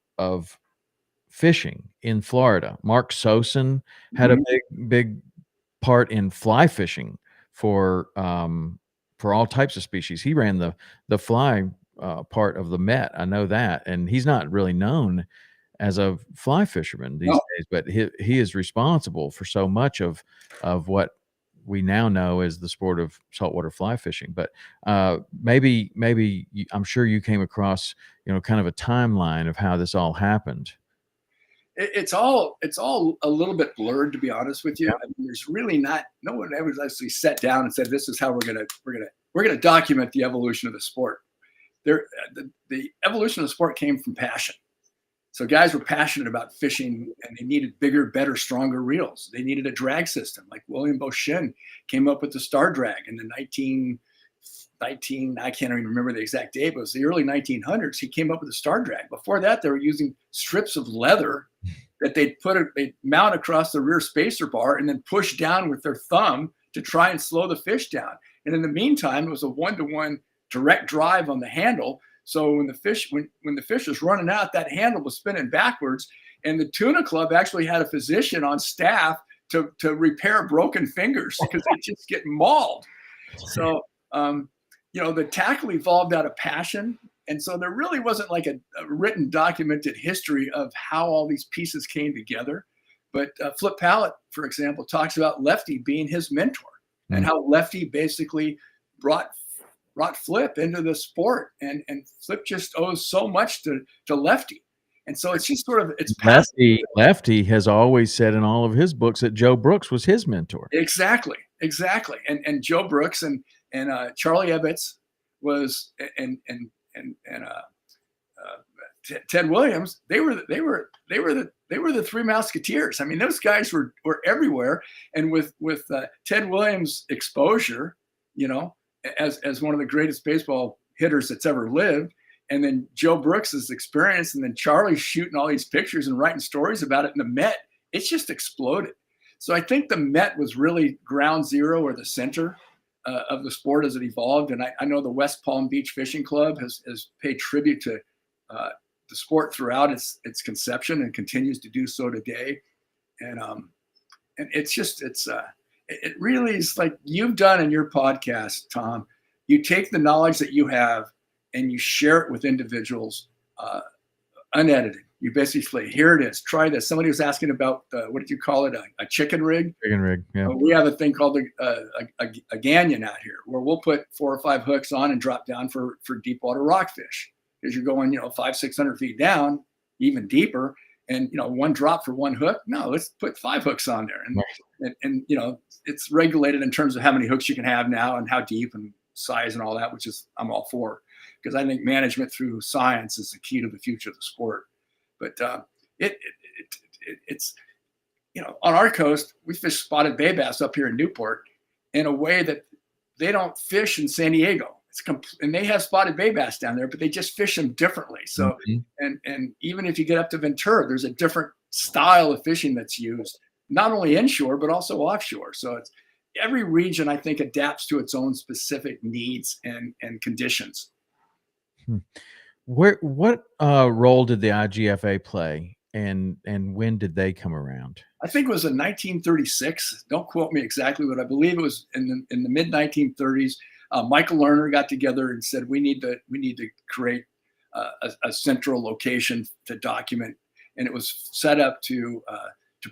A: fishing in Florida. Mark Sosin had a big part in fly fishing for all types of species. He ran the fly part of the Met. I know that, and he's not really known as a fly fisherman these days, but he is responsible for so much of what we now know as the sport of saltwater fly fishing. But maybe I'm sure you came across kind of a timeline of how this all happened.
B: It's all a little bit blurred, to be honest with you. I mean, there's really no one ever actually sat down and said, this is how we're gonna document the evolution of the sport. The evolution of the sport came from passion. So guys were passionate about fishing, and they needed bigger, better, stronger reels. They needed a drag system. Like William Beauchene came up with the Star Drag in the 19, I can't even remember the exact date, but it was the early 1900s. He came up with the Star Drag. Before that, they were using strips of leather that they'd mount across the rear spacer bar and then push down with their thumb to try and slow the fish down. And in the meantime, it was a 1-to-1 direct drive on the handle. So when the fish was running out, that handle was spinning backwards. And the tuna club actually had a physician on staff to repair broken fingers because they just get mauled. So, the tackle evolved out of passion. And so there really wasn't like a written documented history of how all these pieces came together. But Flip Pallett, for example, talks about Lefty being his mentor and how Lefty basically brought Flip into the sport. And Flip just owes so much to Lefty. And so it's just sort of, it's
A: Lefty has always said in all of his books that Joe Brooks was his mentor.
B: Exactly. And Joe Brooks and Charlie Ebbets was, and Ted Williams, they were the Three Musketeers. I mean, those guys were everywhere. And with Ted Williams' exposure, as one of the greatest baseball hitters that's ever lived, and then Joe Brooks's experience, and then Charlie shooting all these pictures and writing stories about it in the Met, it's just exploded. So I think the Met was really ground zero or the center of the sport as it evolved. And I know the West Palm Beach Fishing Club has paid tribute to the sport throughout its conception and continues to do so today. And it really is like you've done in your podcast, Tom. You take the knowledge that you have and you share it with individuals unedited. You basically, here it is, try this. Somebody was asking about, what did you call it, a chicken rig?
A: Chicken rig, yeah.
B: We have a thing called a ganyan out here where we'll put 4 or 5 hooks on and drop down for deep water rockfish. Because you're going, 500-600 feet down, even deeper, and one drop for one hook. No, let's put 5 hooks on there, and it's regulated in terms of how many hooks you can have now and how deep and size and all that, which is I'm all for, because I think management through science is the key to the future of the sport. But it's on our coast we fish spotted bay bass up here in Newport in a way that they don't fish in San Diego. And they have spotted bay bass down there, but they just fish them differently. So, and even if you get up to Ventura, there's a different style of fishing that's used, not only inshore, but also offshore. So it's every region, I think, adapts to its own specific needs and conditions.
A: What role did the IGFA play, and when did they come around?
B: I think it was in 1936. Don't quote me exactly, but I believe it was in the mid 1930s. Michael Lerner got together and said, we need to create a central location to document. And it was set up to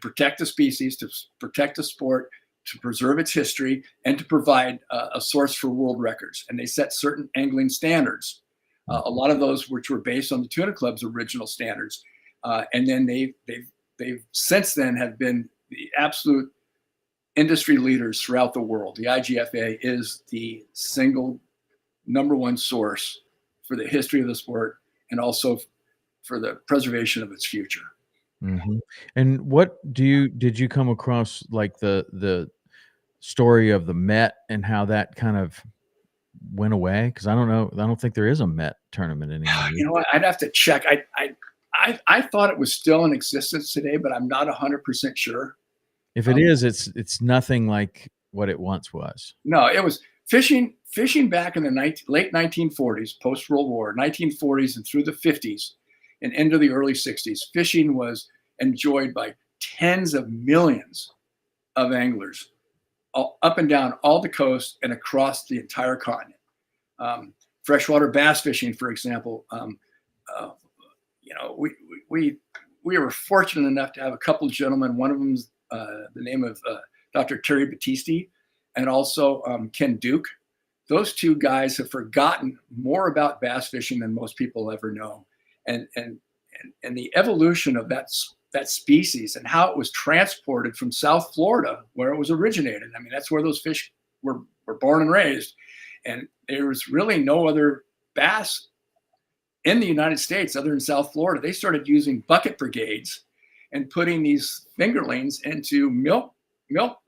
B: protect the species, to protect the sport, to preserve its history, and to provide a source for world records. And they set certain angling standards, a lot of those which were based on the Tuna Club's original standards. And then they've since then have been the absolute industry leaders throughout the world. The IGFA is the single number one source for the history of the sport and also for the preservation of its future.
A: Mm-hmm. And what did you come across, like the story of the Met and how that kind of went away? Because I don't know. I don't think there is a Met tournament anymore.
B: You know what? I'd have to check. I thought it was still in existence today, but I'm not 100% sure.
A: If it is, it's nothing like what it once was.
B: No, it was fishing back in the late 1940s, post-World War, 1940s and through the 50s and into the early 60s. Fishing was enjoyed by tens of millions of anglers up and down all the coast and across the entire continent. Freshwater bass fishing, for example, we were fortunate enough to have a couple of gentlemen. One of them's the name of Dr. Terry Battisti, and also Ken Duke. Those two guys have forgotten more about bass fishing than most people ever know, and the evolution of that species and how it was transported from South Florida, where it was originated. I mean, that's where those fish were born and raised, and there was really no other bass in the United States other than South Florida. They started using bucket brigades and putting these fingerlings into milk,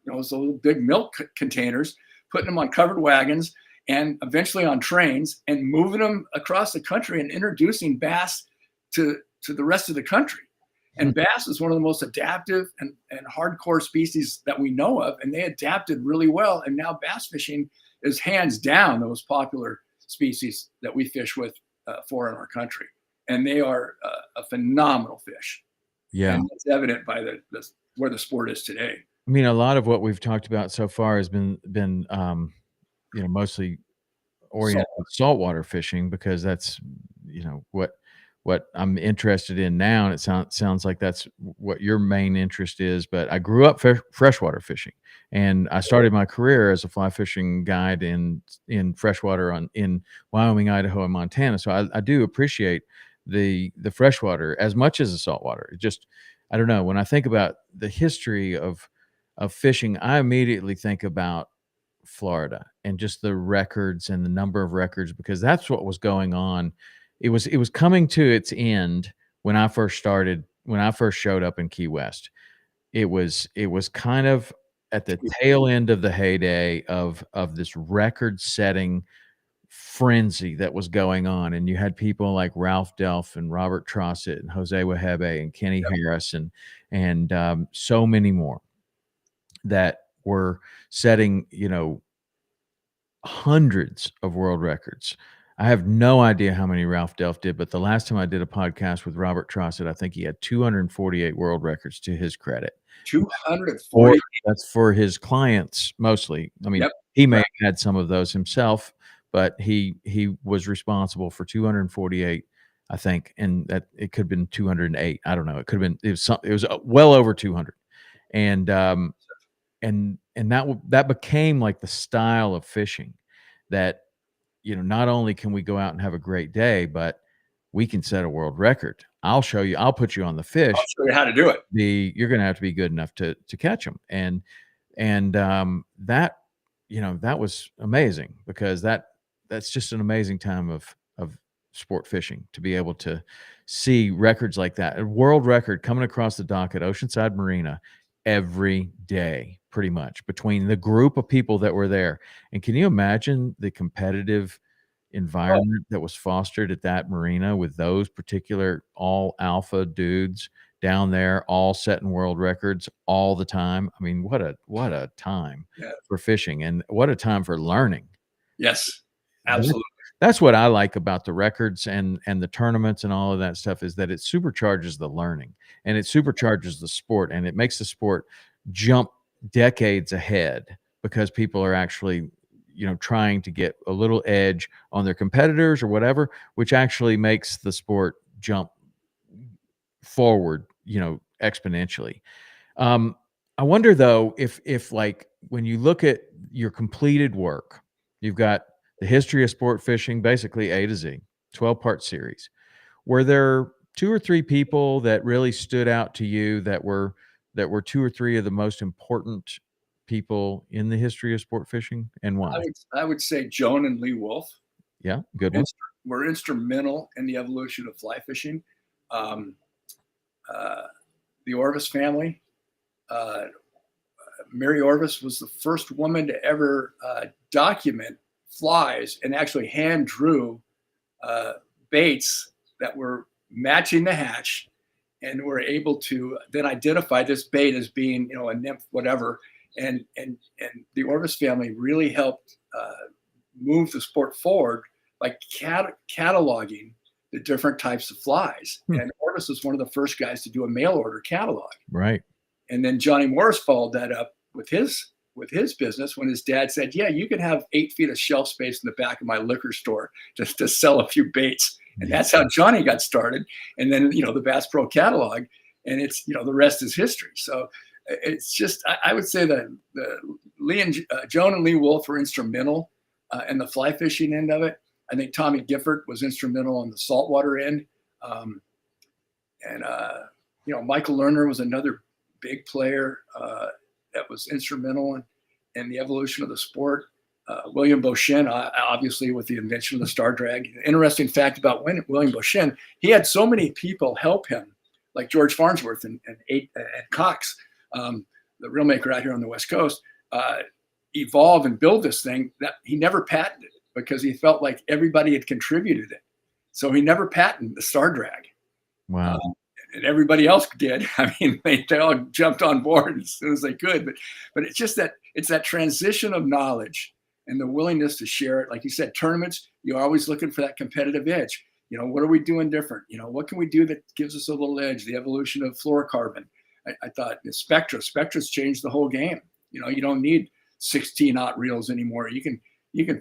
B: those little big milk containers, putting them on covered wagons and eventually on trains and moving them across the country and introducing bass to the rest of the country. And bass is one of the most adaptive and hardcore species that we know of, and they adapted really well. And now bass fishing is hands down the most popular species that we fish with for in our country. And they are a phenomenal fish.
A: Yeah,
B: and it's evident by where the sport is today.
A: I mean, a lot of what we've talked about so far has been mostly
B: So
A: oriented with saltwater fishing because that's, what I'm interested in now, and it sounds like that's what your main interest is. But I grew up freshwater fishing, and I started my career as a fly fishing guide in freshwater in Wyoming, Idaho, and Montana. So I do appreciate the freshwater as much as the saltwater. It just, I don't know, when I think about the history of fishing, I immediately think about Florida and just the records and the number of records, because that's what was going on. It was coming to its end when I first showed up in Key West. It was kind of at the tail end of the heyday of this record setting frenzy that was going on, and you had people like Ralph Delph and Robert Trossett and Jose Wahebe and Kenny Harris and so many more that were setting, hundreds of world records. I have no idea how many Ralph Delph did, but the last time I did a podcast with Robert Trossett, I think he had 248 world records to his credit.
B: 240.
A: That's for his clients mostly. I mean,
B: Yep.
A: he may have had some of those himself, but he was responsible for 248, I think, and that it could have been 208. I don't know. It could have been. It was well over 200, and that became like the style of fishing that, not only can we go out and have a great day, but we can set a world record. I'll put you on the fish.
B: I'll show you how to do it.
A: You're going to have to be good enough to catch them. That, that was amazing, because that's just an amazing time of sport fishing, to be able to see records like that. A world record coming across the dock at Oceanside Marina every day, pretty much, between the group of people that were there. And can you imagine the competitive environment that was fostered at that marina with those particular all alpha dudes down there, all setting world records all the time? I mean, what a time for fishing, and what a time for learning.
B: Yes, absolutely.
A: That's what I like about the records and the tournaments and all of that stuff, is that it supercharges the learning, and it supercharges the sport, and it makes the sport jump decades ahead, because people are actually, trying to get a little edge on their competitors or whatever, which actually makes the sport jump forward, exponentially. I wonder though, if like, when you look at your completed work, you've got the history of sport fishing, basically A to Z, 12-part series. Were there two or three people that really stood out to you that were two or three of the most important people in the history of sport fishing, and why?
B: I would say Joan and Lee Wolf.
A: Yeah, good one.
B: Were instrumental in the evolution of fly fishing. The Orvis family. Mary Orvis was the first woman to ever document flies, and actually hand drew baits that were matching the hatch, and were able to then identify this bait as being, a nymph, whatever. And the Orvis family really helped move the sport forward by cataloging the different types of flies. And Orvis was one of the first guys to do a mail order catalog.
A: Right.
B: And then Johnny Morris followed that up with his business, when his dad said, yeah, you can have 8 feet of shelf space in the back of my liquor store just to sell a few baits. And that's how Johnny got started. And then, the Bass Pro catalog, and it's, the rest is history. So it's just, I would say that Joan and Lee Wolf were instrumental in the fly fishing end of it. I think Tommy Gifford was instrumental on the saltwater end. Michael Lerner was another big player that was instrumental in the evolution of the sport. William Beauchene, obviously, with the invention of the Star Drag. Interesting fact about William Beauchene, he had so many people help him, like George Farnsworth and Cox, the reel maker out here on the West Coast, evolve and build this thing that he never patented, because he felt like everybody had contributed it. So he never patented the Star Drag.
A: Wow.
B: And everybody else did. I mean, they all jumped on board as soon as they could. But it's just it's that transition of knowledge and the willingness to share it. Like you said, tournaments, you're always looking for that competitive edge. What are we doing different? What can we do that gives us a little edge? The evolution of fluorocarbon. I thought Spectra's changed the whole game. You don't need 16-aught reels anymore. You can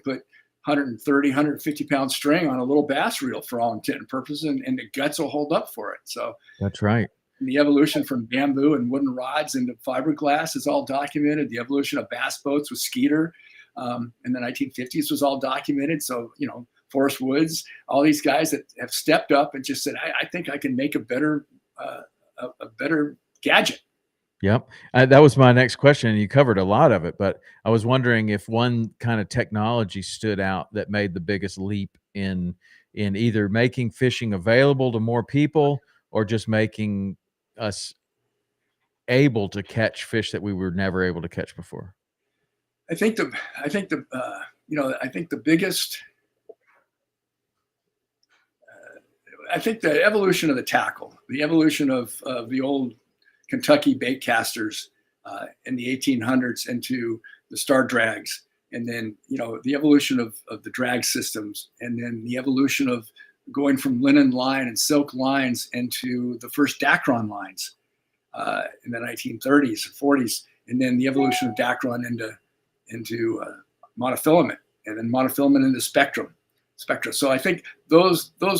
B: put 130, 150 pound string on a little bass reel for all intent and purposes, and the guts will hold up for it. So
A: that's right.
B: The evolution from bamboo and wooden rods into fiberglass is all documented. The evolution of bass boats with Skeeter in the 1950s was all documented. So, Forrest Woods, all these guys that have stepped up and just said, I think I can make a better gadget.
A: Yep. That was my next question. And you covered a lot of it, but I was wondering if one kind of technology stood out that made the biggest leap in either making fishing available to more people or just making us able to catch fish that we were never able to catch before.
B: I think the biggest, I think the evolution of the tackle, the evolution of the old Kentucky bait casters in the 1800s into the star drags, and then the evolution of the drag systems, and then the evolution of going from linen line and silk lines into the first Dacron lines in the 1930s or 40s, and then the evolution of Dacron into monofilament, and then monofilament into spectra. So I think those are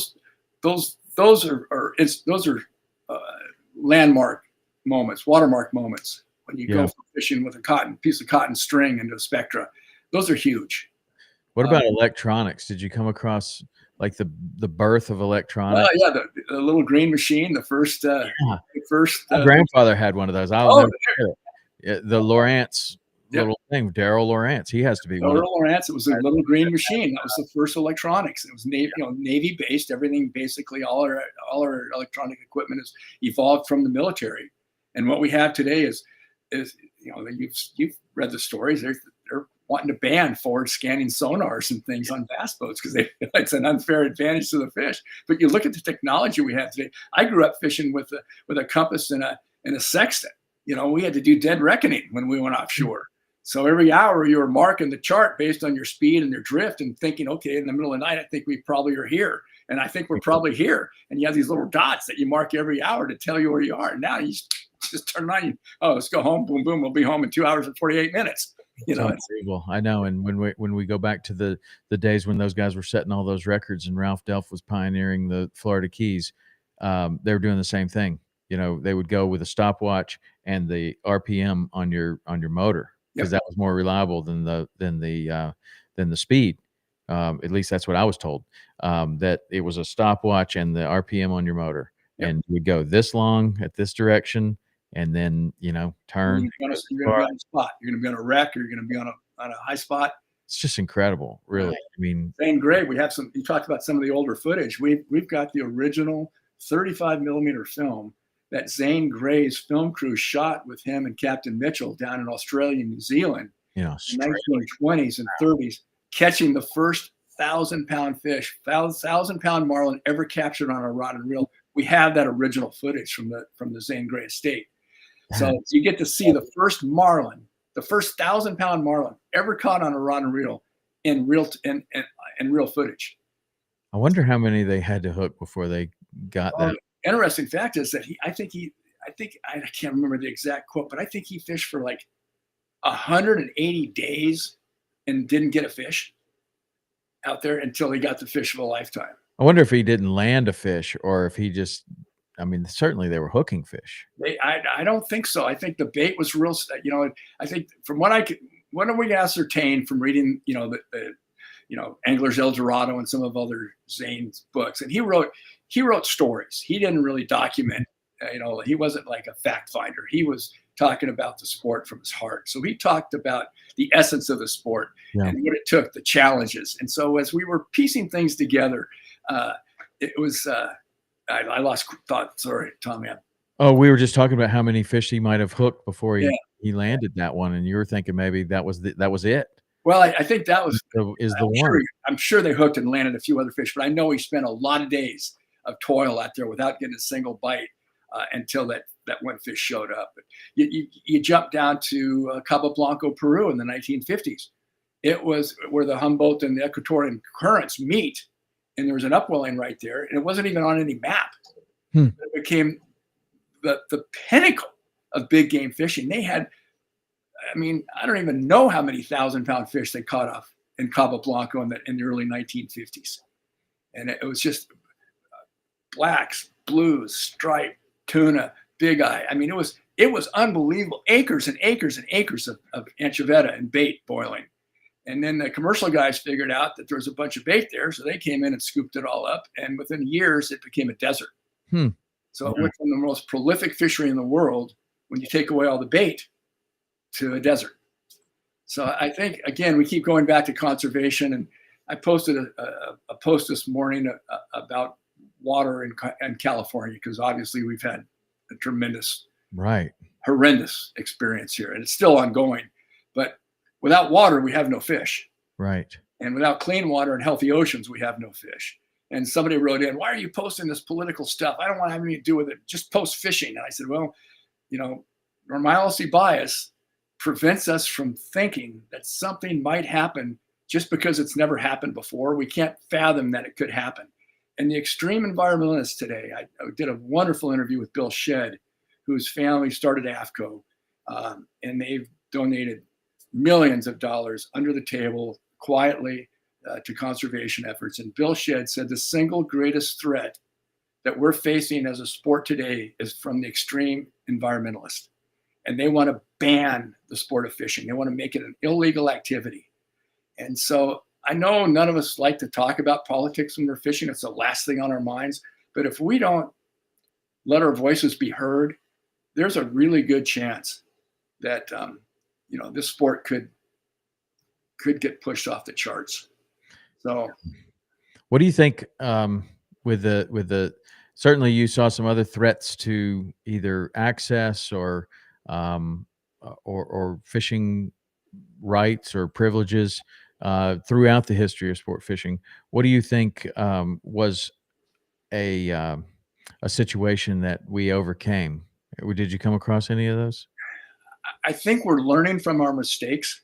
B: landmark moments, watermark moments when you go fishing with a piece of cotton string into a spectra. Those are huge.
A: What about electronics? Did you come across like the birth of electronics?
B: Yeah, the little green machine, the first.
A: My grandfather had one of those. I'll never forget it. The Lawrence little thing, Daryl Lawrence. He has to be one.
B: Daryl Lawrence. It was a little green machine. That was the first electronics. It was Navy based. Everything basically, all our electronic equipment is evolved from the military. And what we have today is you've read the stories. They're wanting to ban forward scanning sonars and things on bass boats because they feel it's an unfair advantage to the fish. But you look at the technology we have today. I grew up fishing with a compass and a sextant. We had to do dead reckoning when we went offshore. So every hour you were marking the chart based on your speed and your drift and thinking, okay, in the middle of the night, I think we probably are here. And I think we're probably here. And you have these little dots that you mark every hour to tell you where you are. And now you just turn on, let's go home. Boom, boom. We'll be home in 2 hours and 48 minutes.
A: I know. And when we go back to the days when those guys were setting all those records and Ralph Delf was pioneering the Florida Keys, they were doing the same thing. They would go with a stopwatch and the RPM on your motor, because that was more reliable than the speed. At least that's what I was told. That it was a stopwatch and the RPM on your motor, and you would go this long at this direction, and then turn.
B: You're going to be on a spot. You're going to be on a wreck, or you're going to be on a high spot.
A: It's just incredible, really. I mean,
B: Zane Grey. We have some. You talked about some of the older footage. We've got the original 35 millimeter film that Zane Grey's film crew shot with him and Captain Mitchell down in Australia and New Zealand in the 1920s and 30s, catching the first 1,000-pound fish, 1,000-pound marlin ever captured on a rod and reel. We have that original footage from the Zane Grey estate. So you get to see the first marlin, the first 1,000-pound marlin ever caught on a rod and reel in real footage.
A: I wonder how many they had to hook before they got that.
B: Interesting fact is that I can't remember the exact quote, but I think he fished for like 180 days and didn't get a fish out there until he got the fish of a lifetime.
A: I wonder if he didn't land a fish or if he just, certainly they were hooking fish.
B: I don't think so. I think the bait was real. I think from what we ascertained from reading, Angler's El Dorado and some of other Zane's books, and he wrote stories. He didn't really document. He wasn't like a fact finder. He was talking about the sport from his heart. So he talked about the essence of the sport and what it took, the challenges. And so as we were piecing things together, it was. I lost thought. Sorry, Tom. Yeah.
A: Oh, we were just talking about how many fish he might have hooked before he landed that one, and you were thinking maybe that was it.
B: Well, I think that was
A: the one.
B: Sure, I'm sure they hooked and landed a few other fish, but I know he spent a lot of days of toil out there without getting a single bite until that one fish showed up. But you jump down to Cabo Blanco, Peru in the 1950s. It was where the Humboldt and the Equatorian currents meet, and there was an upwelling right there, and it wasn't even on any map. It became the pinnacle of big game fishing. They had, I mean, I don't even know how many 1,000-pound fish they caught off in Cabo Blanco in the early 1950s. And it was just blacks, blues, striped, tuna, big eye. I mean, it was unbelievable. Acres and acres and acres of anchoveta and bait boiling. And then the commercial guys figured out that there was a bunch of bait there. So they came in and scooped it all up. And within years, it became a desert. So it went from the most prolific fishery in the world, when you take away all the bait, to a desert. So I think, again, we keep going back to conservation. And I posted a post this morning about water in California, because obviously we've had a tremendous, horrendous experience here. And it's still ongoing. But without water, we have no fish.
A: Right.
B: And without clean water and healthy oceans, we have no fish. And somebody wrote in, why are you posting this political stuff? I don't want to have anything to do with it. Just post fishing. And I said, well, you know, normalcy bias prevents us from thinking that something might happen just because it's never happened before. We can't fathom that it could happen. And the extreme environmentalists today, I did a wonderful interview with Bill Shedd, whose family started AFCO, and they've donated millions of dollars under the table quietly to conservation efforts. And Bill Shedd said the single greatest threat that we're facing as a sport today is from the extreme environmentalists. And they want to ban the sport of fishing. They want to make it an illegal activity. And so I know none of us like to talk about politics when we're fishing. It's the last thing on our minds. But if we don't let our voices be heard, there's a really good chance that you know, this sport could get pushed off the charts. So,
A: what do you think with the certainly you saw some other threats to either access or fishing rights or privileges throughout the history of sport fishing. What do you think was a situation that we overcame? Did you come across any of those?
B: I think we're learning from our mistakes.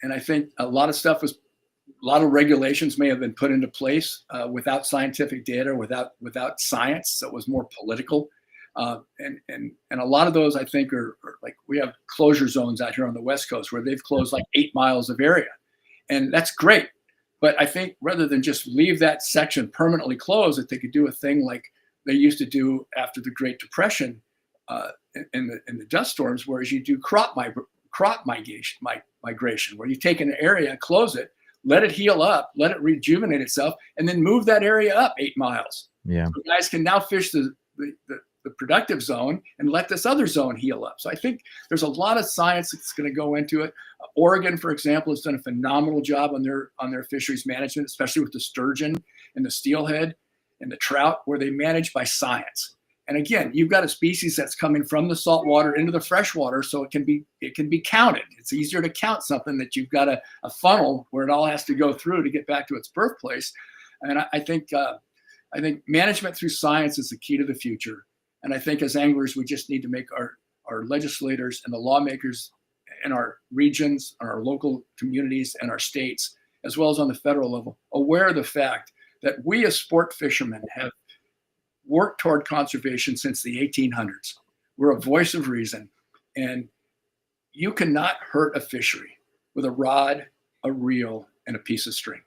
B: And I think a lot of regulations may have been put into place without scientific data, without science. So it was more political. And a lot of those, I think, are like, we have closure zones out here on the West Coast where they've closed like 8 miles of area. And that's great. But I think rather than just leave that section permanently closed, that they could do a thing like they used to do after the Great Depression in the dust storms, whereas you do crop migration, where you take an area, close it, let it heal up, let it rejuvenate itself, and then move that area up 8 miles.
A: Yeah.
B: So guys can now fish the productive zone and let this other zone heal up. So I think there's a lot of science that's going to go into it. Oregon, for example, has done a phenomenal job on their fisheries management, especially with the sturgeon and the steelhead and the trout, where they manage by science. And again, you've got a species that's coming from the saltwater into the freshwater, so it can be counted. It's easier to count something that you've got a funnel where it all has to go through to get back to its birthplace. And I think management through science is the key to the future. And I think as anglers, we just need to make our legislators and the lawmakers in our regions, our local communities, and our states, as well as on the federal level, aware of the fact that we as sport fishermen have worked toward conservation since the 1800s. We're a voice of reason. And you cannot hurt a fishery with a rod, a reel, and a piece of string.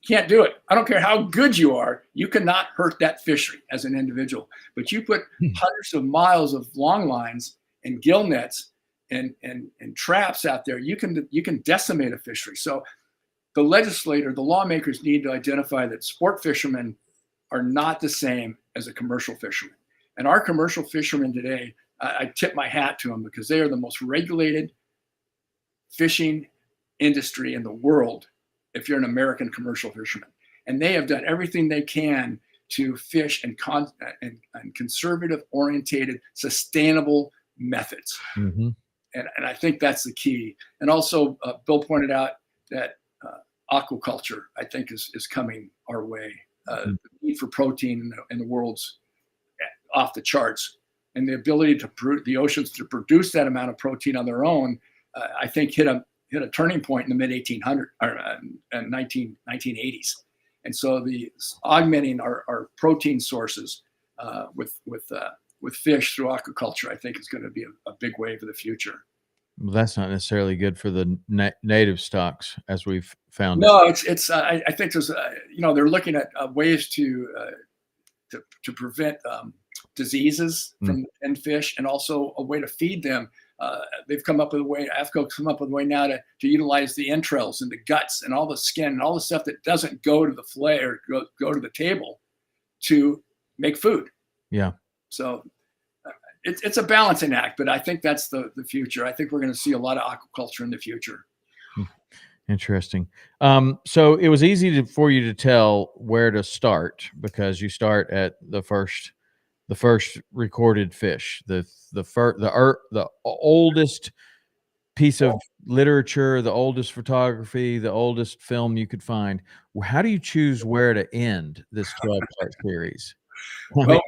B: Can't do it. I don't care how good you are. You cannot hurt that fishery as an individual. But you put hundreds of miles of long lines and gill nets and traps out there, you can decimate a fishery. So the legislator, the lawmakers need to identify that sport fishermen are not the same as a commercial fisherman. And our commercial fishermen today, I tip my hat to them, because they are the most regulated fishing industry in the world if you're an American commercial fisherman. And they have done everything they can to fish in conservative orientated, sustainable methods. Mm-hmm. And I think that's the key. And also, Bill pointed out that aquaculture, I think, is coming our way. The need for protein in the world's off the charts. And the ability to the oceans to produce that amount of protein on their own, I think hit a turning point in the mid 1800s or 1980s. And so augmenting our protein sources with with fish through aquaculture, I think is going to be a big wave of the future.
A: Well, that's not necessarily good for the native stocks, as we've found.
B: No, it's. I think there's, they're looking at ways to prevent diseases in fish, and also a way to feed them. They've come up with a way. AFCO's come up with a way now to utilize the entrails and the guts and all the skin and all the stuff that doesn't go to the fillet or go to the table to make food.
A: Yeah.
B: So it's a balancing act, but I think that's the future. I think we're going to see a lot of aquaculture in the future.
A: Interesting. So it was easy for you to tell where to start, because you start at the first recorded fish, the oldest piece of literature, the oldest photography, the oldest film you could find. How do you choose where to end this 12-part series? Well,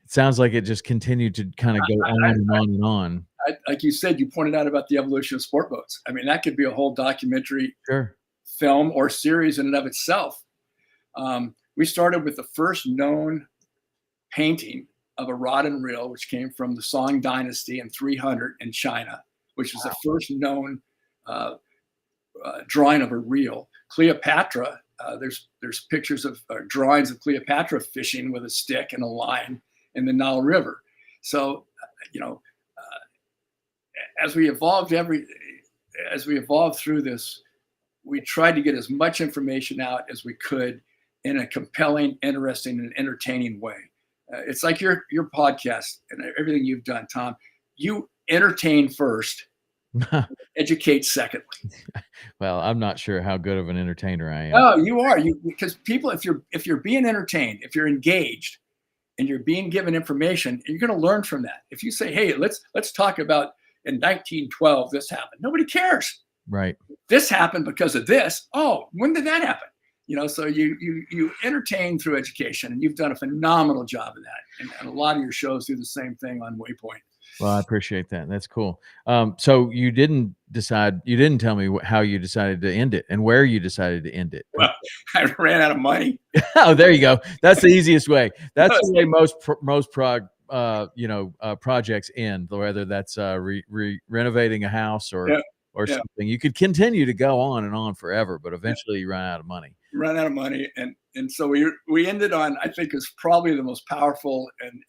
A: it sounds like it just continued to kind of go on and on and on.
B: Like you said, you pointed out about the evolution of sport boats. I mean, that could be a whole documentary film or series in and of itself. We started with the first known painting of a rod and reel, which came from the Song Dynasty in 300 in China, which was the first known drawing of a reel. Cleopatra, there's pictures of drawings of Cleopatra fishing with a stick and a line in the Nile River. So, as we evolved through this, we tried to get as much information out as we could in a compelling, interesting, and entertaining way. It's like your podcast and everything you've done, Tom. You entertain first, educate secondly.
A: Well, I'm not sure how good of an entertainer I am.
B: Oh, you are. Because people, if you're being entertained, if you're engaged, and you're being given information, you're going to learn from that. If you say, "Hey, let's talk about in 1912 this happened," nobody cares.
A: Right.
B: This happened because of this. Oh, when did that happen? So you entertain through education, and you've done a phenomenal job of that. And a lot of your shows do the same thing on Waypoint.
A: Well, I appreciate that. That's cool. So you didn't tell me how you decided to end it and where you decided to end it.
B: Well, I ran out of money.
A: Oh, there you go. That's the easiest way. That's the way most projects end, whether that's renovating a house or something. You could continue to go on and on forever, but eventually you run out of money.
B: And so we ended on, I think, is probably the most powerful, and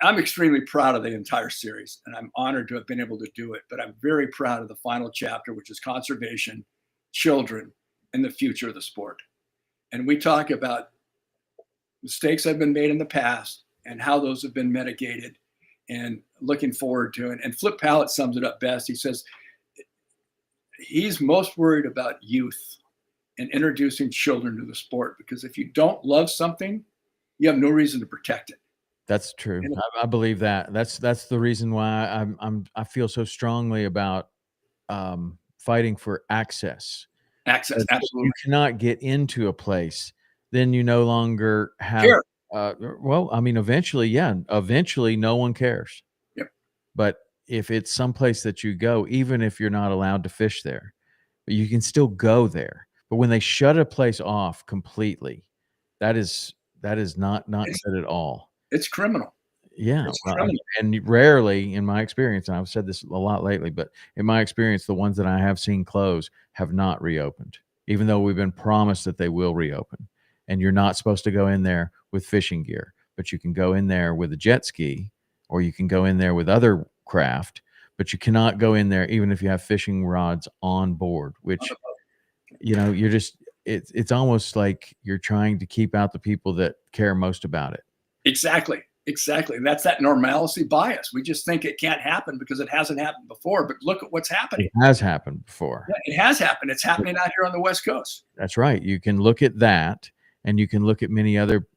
B: I'm extremely proud of the entire series, and I'm honored to have been able to do it. But I'm very proud of the final chapter, which is conservation, children, and the future of the sport. And we talk about mistakes that have been made in the past and how those have been mitigated, and looking forward to it. And Flip Pallett sums it up best. He says he's most worried about youth and introducing children to the sport, because if you don't love something, you have no reason to protect it.
A: That's true. I believe that. That's the reason why I feel so strongly about fighting for access.
B: Access, absolutely.
A: You cannot get into a place, then you no longer have. Well, I mean, eventually no one cares.
B: Yep.
A: But if it's someplace that you go, even if you're not allowed to fish there, but you can still go there. But when they shut a place off completely, that is not good at all.
B: It's criminal.
A: Yeah. And rarely, in my experience, and I've said this a lot lately, but in my experience, the ones that I have seen close have not reopened, even though we've been promised that they will reopen. And you're not supposed to go in there with fishing gear, but you can go in there with a jet ski, or you can go in there with other craft, but you cannot go in there even if you have fishing rods on board, which, you're just, it's almost like you're trying to keep out the people that care most about it.
B: Exactly. That's that normalcy bias. We just think it can't happen because it hasn't happened before. But look at what's happening.
A: It has happened before.
B: Yeah, it has happened. It's happening out here on the West Coast.
A: That's right. You can look at that, and you can look at many other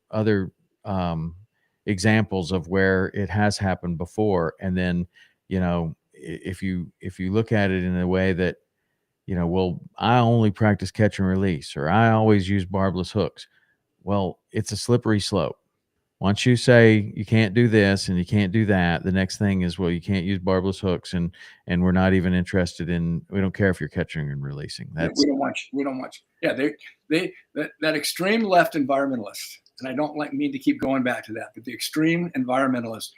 A: examples of where it has happened before. And then, if you look at it in a way that, well, I only practice catch and release, or I always use barbless hooks. Well, it's a slippery slope. Once you say you can't do this and you can't do that, the next thing is, well, you can't use barbless hooks, and we're not even interested in. We don't care if you're catching and releasing.
B: We don't want you. Yeah, that extreme left environmentalist and I don't mean to keep going back to that, but the extreme environmentalists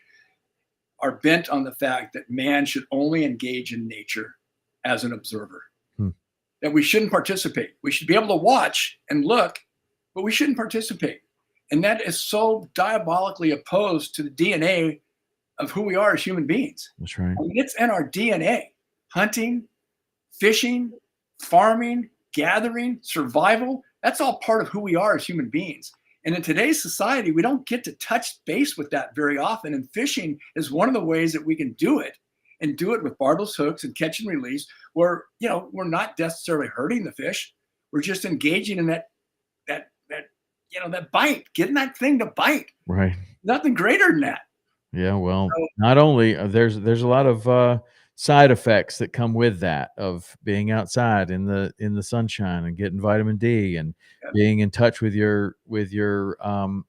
B: are bent on the fact that man should only engage in nature as an observer, that we shouldn't participate. We should be able to watch and look, but we shouldn't participate. And that is so diabolically opposed to the DNA of who we are as human beings.
A: That's right.
B: I mean, it's in our DNA. Hunting, fishing, farming, gathering, survival, that's all part of who we are as human beings. And in today's society, we don't get to touch base with that very often. And fishing is one of the ways that we can do it, and do it with barbless hooks and catch and release, where, you know, we're not necessarily hurting the fish. We're just engaging in that bite, getting that thing to bite.
A: Right.
B: Nothing greater than that.
A: Yeah. Well, not only there's a lot of side effects that come with that, of being outside in the sunshine and getting vitamin D and being in touch with your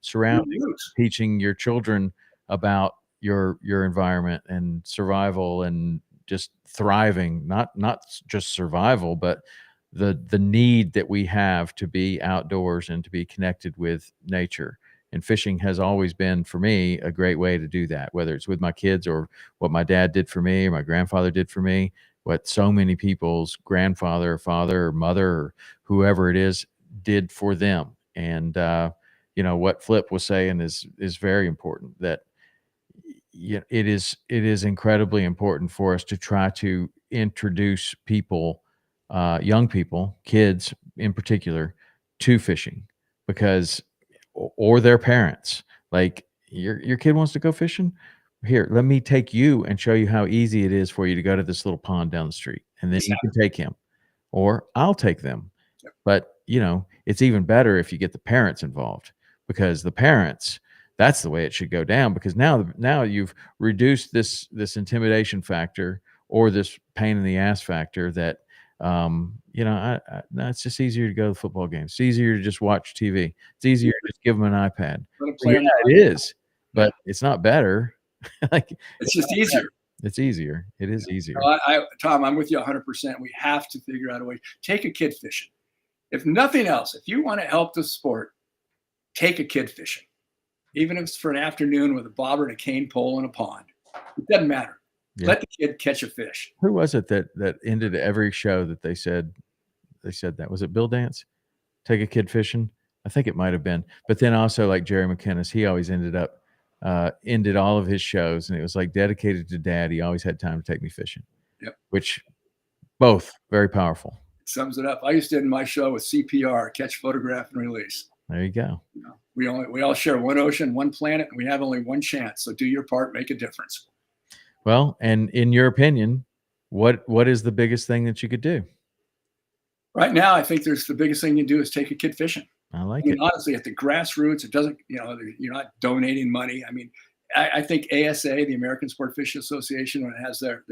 A: surroundings, teaching your children about your environment and survival and just thriving, not just survival, but the need that we have to be outdoors and to be connected with nature. And fishing has always been, for me, a great way to do that, whether it's with my kids or what my dad did for me or my grandfather did for me, what so many people's grandfather or father or mother or whoever it is did for them. And you know, what Flip was saying is very important, that it is incredibly important for us to try to introduce people, young people, kids in particular, to fishing, because or their parents. Like, your kid wants to go fishing? Here, let me take you and show you how easy it is for you to go to this little pond down the street, and then you can take him, or I'll take them. But, you know, it's even better if you get the parents involved, because the parents, that's the way it should go down, because now you've reduced this intimidation factor, or this pain in the ass factor that, you know, no, it's just easier to go to the football games. It's easier to just watch TV. It's easier to just give them an iPad. Yeah, it is, but it's not better. Like,
B: it's just easier.
A: It's easier. It is easier.
B: Tom, I'm with you 100%. We have to figure out a way. Take a kid fishing. If nothing else, if you want to help the sport, take a kid fishing. Even if it's for an afternoon with a bobber and a cane pole in a pond. It doesn't matter. Yeah. Let the kid catch a fish.
A: Who was it that ended every show that they said that? Was it Bill Dance? Take a kid fishing? I think it might have been. But then also, like Jerry McInnes, he always ended all of his shows, and it was like dedicated to Dad. He always had time to take me fishing.
B: Yep.
A: Which, both very powerful.
B: It sums it up. I used to end my show with CPR, catch, photograph, and release.
A: There you go.
B: You know, we all share one ocean, one planet, and we have only one chance. So do your part, make a difference.
A: Well, and in your opinion, what is the biggest thing that you could do?
B: Right now, I think the biggest thing you can do is take a kid fishing.
A: I mean,
B: it. Honestly, at the grassroots, it doesn't, you know, you're not donating money. I mean, I think ASA, the American Sport Fishing Association, when it has their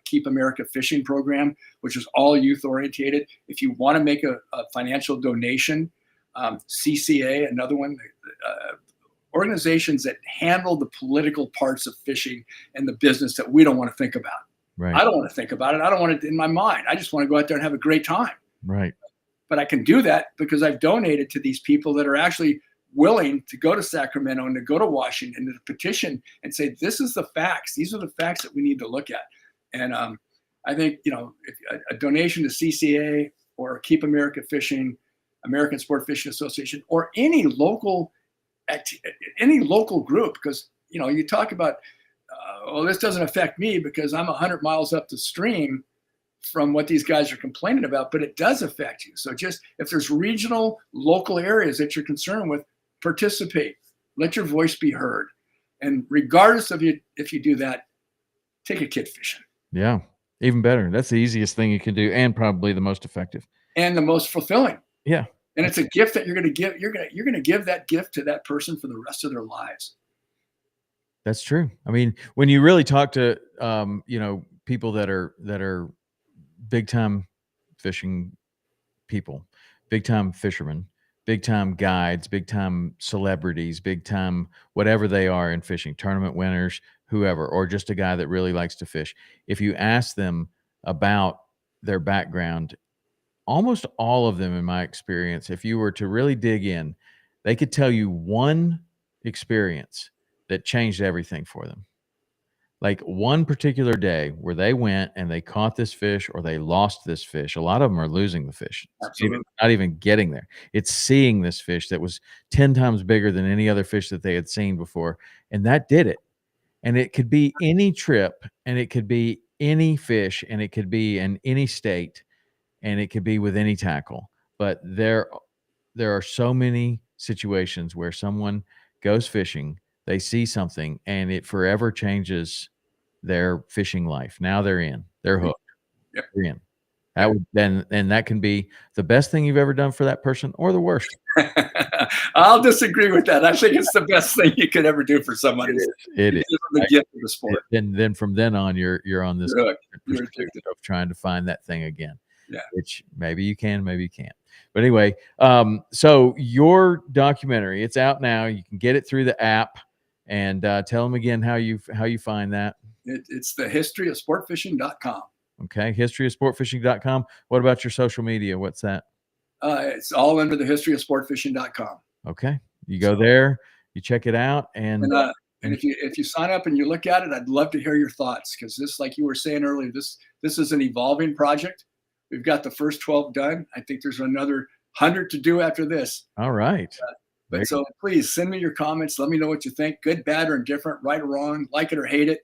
B: Keep America Fishing program, which is all youth orientated. If you want to make a financial donation, CCA, another one, organizations that handle the political parts of fishing and the business that we don't want to think about.
A: Right.
B: I don't want to think about it. I don't want it in my mind. I just want to go out there and have a great time.
A: Right.
B: But I can do that because I've donated to these people that are actually willing to go to Sacramento and to go to Washington and to petition and say, this is the facts. These are the facts that we need to look at. And I think, you know, if a donation to CCA or Keep America Fishing, American Sport Fishing Association, or any local group, because, you know, you talk about, well, this doesn't affect me because I'm 100 miles up the stream from what these guys are complaining about, but it does affect you. So just, if there's regional, local areas that you're concerned with, participate, let your voice be heard. And regardless of if you do that, take a kid fishing.
A: Yeah, even better. That's the easiest thing you can do, and probably the most effective.
B: And the most fulfilling.
A: Yeah.
B: And it's a gift that you're going to give. You're going to give that gift to that person for the rest of their lives.
A: That's true. I mean, when you really talk to, you know, people that are big time fishing people, big time fishermen, big time guides, big time celebrities, big time whatever they are in fishing, tournament winners, whoever, or just a guy that really likes to fish. If you ask them about their background, almost all of them, in my experience, if you were to really dig in, they could tell you one experience that changed everything for them. Like one particular day where they went and they caught this fish or they lost this fish. A lot of them are losing the fish.
B: Absolutely.
A: Not even getting there. It's seeing this fish that was 10 times bigger than any other fish that they had seen before. And that did it. And it could be any trip, and it could be any fish, and it could be in any state, and it could be with any tackle. But there are so many situations where someone goes fishing, they see something, and it forever changes their fishing life. Now they're in. They're hooked.
B: Yep.
A: They're in. That would then, and that can be the best thing you've ever done for that person, or the worst.
B: I'll disagree with that. I think it's the best thing you could ever do for someone.
A: It is
B: the gift of the sport.
A: And then from then on, you're on this
B: You're
A: of trying to find that thing again.
B: Yeah.
A: Which maybe you can, maybe you can't. But anyway, so your documentary, it's out now. You can get it through the app, and tell them again how you find that.
B: It's the historyofsportfishing.com.
A: Okay, historyofsportfishing.com. What about your social media? What's that?
B: It's all under the historyofsportfishing.com.
A: Okay, you go there, you check it out, and
B: if you sign up and you look at it, I'd love to hear your thoughts, because this, like you were saying earlier, this is an evolving project. We've got the first 12 done. I think there's another 100 to do after this.
A: All right.
B: But so please send me your comments. Let me know what you think, good, bad, or indifferent, right or wrong, like it or hate it.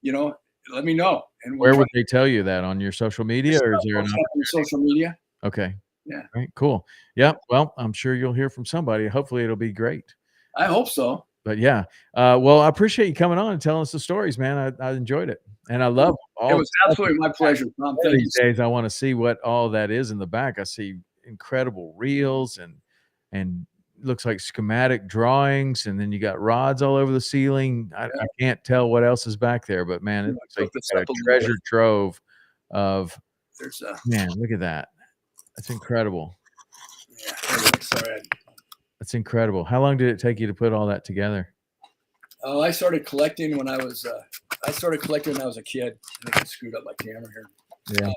B: Let me know. And
A: where would they tell you that? On your social media, or is there
B: on social media?
A: Okay.
B: Yeah.
A: All right. Cool. Yeah. Well, I'm sure you'll hear from somebody. Hopefully, it'll be great.
B: I hope so.
A: But yeah. Well, I appreciate you coming on and telling us the stories, man. I enjoyed it, and I love all.
B: It was absolutely my pleasure, Tom.
A: Thank you. These days, I want to see what all that is in the back. I see incredible reels and looks like schematic drawings, and then you got rods all over the ceiling. I can't tell what else is back there, but man, it looks like a treasure trove of. Man, look at that. That's incredible.
B: Yeah, sorry.
A: That's incredible. How long did it take you to put all that together?
B: Oh, I started collecting when I was a kid. I think I screwed up my camera here.
A: Yeah,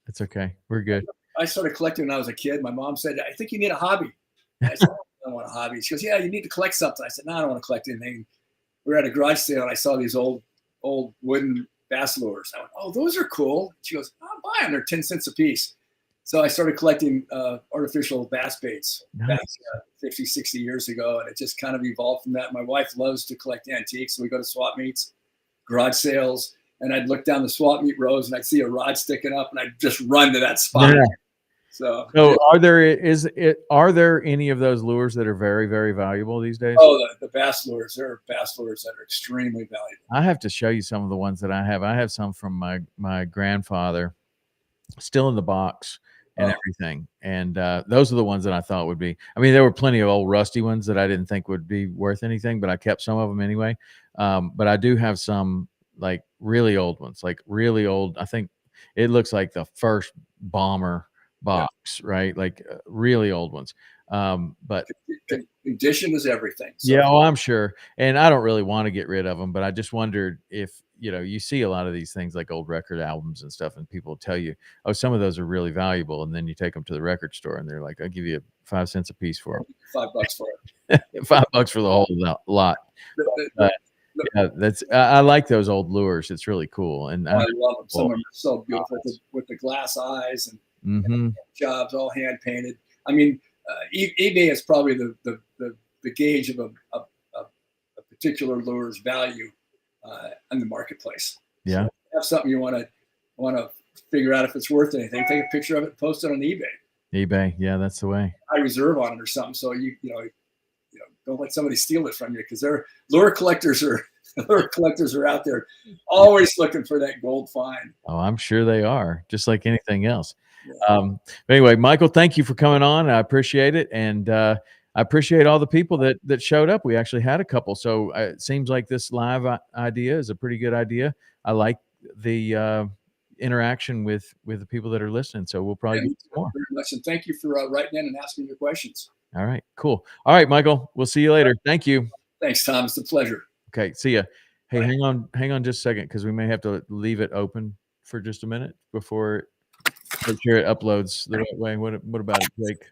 A: it's okay. We're good.
B: I started collecting when I was a kid. My mom said, "I think you need a hobby." I said, "I don't want a hobby." She goes, "Yeah, you need to collect something." I said, "No, I don't want to collect anything." We were at a garage sale, and I saw these old wooden bass lures. I went, "Oh, those are cool." She goes, "I'll buy them. They're 10 cents a piece." So I started collecting artificial bass baits back 50, 60 years ago, and it just kind of evolved from that. My wife loves to collect antiques, so we go to swap meets, garage sales, and I'd look down the swap meet rows, and I'd see a rod sticking up, and I'd just run to that spot.
A: Yeah.
B: So
A: are there any of those lures that are very, very valuable these days?
B: Oh, the bass lures. There are bass lures that are extremely valuable.
A: I have to show you some of the ones that I have. I have some from my grandfather, still in the box and everything. And those are the ones that I thought would be. I mean, there were plenty of old rusty ones that I didn't think would be worth anything, but I kept some of them anyway. But I do have some like really old ones, like really old. I think it looks like the first bomber box, right? Like really old ones. But
B: condition is everything.
A: So. Yeah, I'm sure. And I don't really want to get rid of them, but I just wondered if, you see a lot of these things like old record albums and stuff, and people tell you, oh, some of those are really valuable. And then you take them to the record store and they're like, I'll give you 5 cents a piece for them.
B: $5 for it.
A: $5 for the whole lot. Yeah, I like those old lures. It's really cool. And
B: I love them. Some of them are so beautiful with the glass eyes and jobs all hand painted. I mean, eBay is probably the gauge of a particular lure's value in the marketplace.
A: Yeah.
B: So if you have something you want to figure out if it's worth anything, take a picture of it, post it on eBay.
A: eBay, yeah, that's the way.
B: I reserve on it or something, so you don't let somebody steal it from you, because lure collectors are out there always looking for that gold find.
A: Oh, I'm sure they are, just like anything else. Yeah. Anyway, Michael, thank you for coming on. I appreciate it, and I appreciate all the people that showed up. We actually had a couple, so it seems like this live idea is a pretty good idea. I like the interaction with the people that are listening, so we'll probably get some more.
B: Very much, and thank you for writing in and asking your questions.
A: All right, cool. All right, Michael, we'll see you later. Thank you.
B: Thanks, Tom. It's a pleasure.
A: Okay, see ya. Hey, hang on just a second, because we may have to leave it open for just a minute before make sure it uploads the right way. What about it, Jake?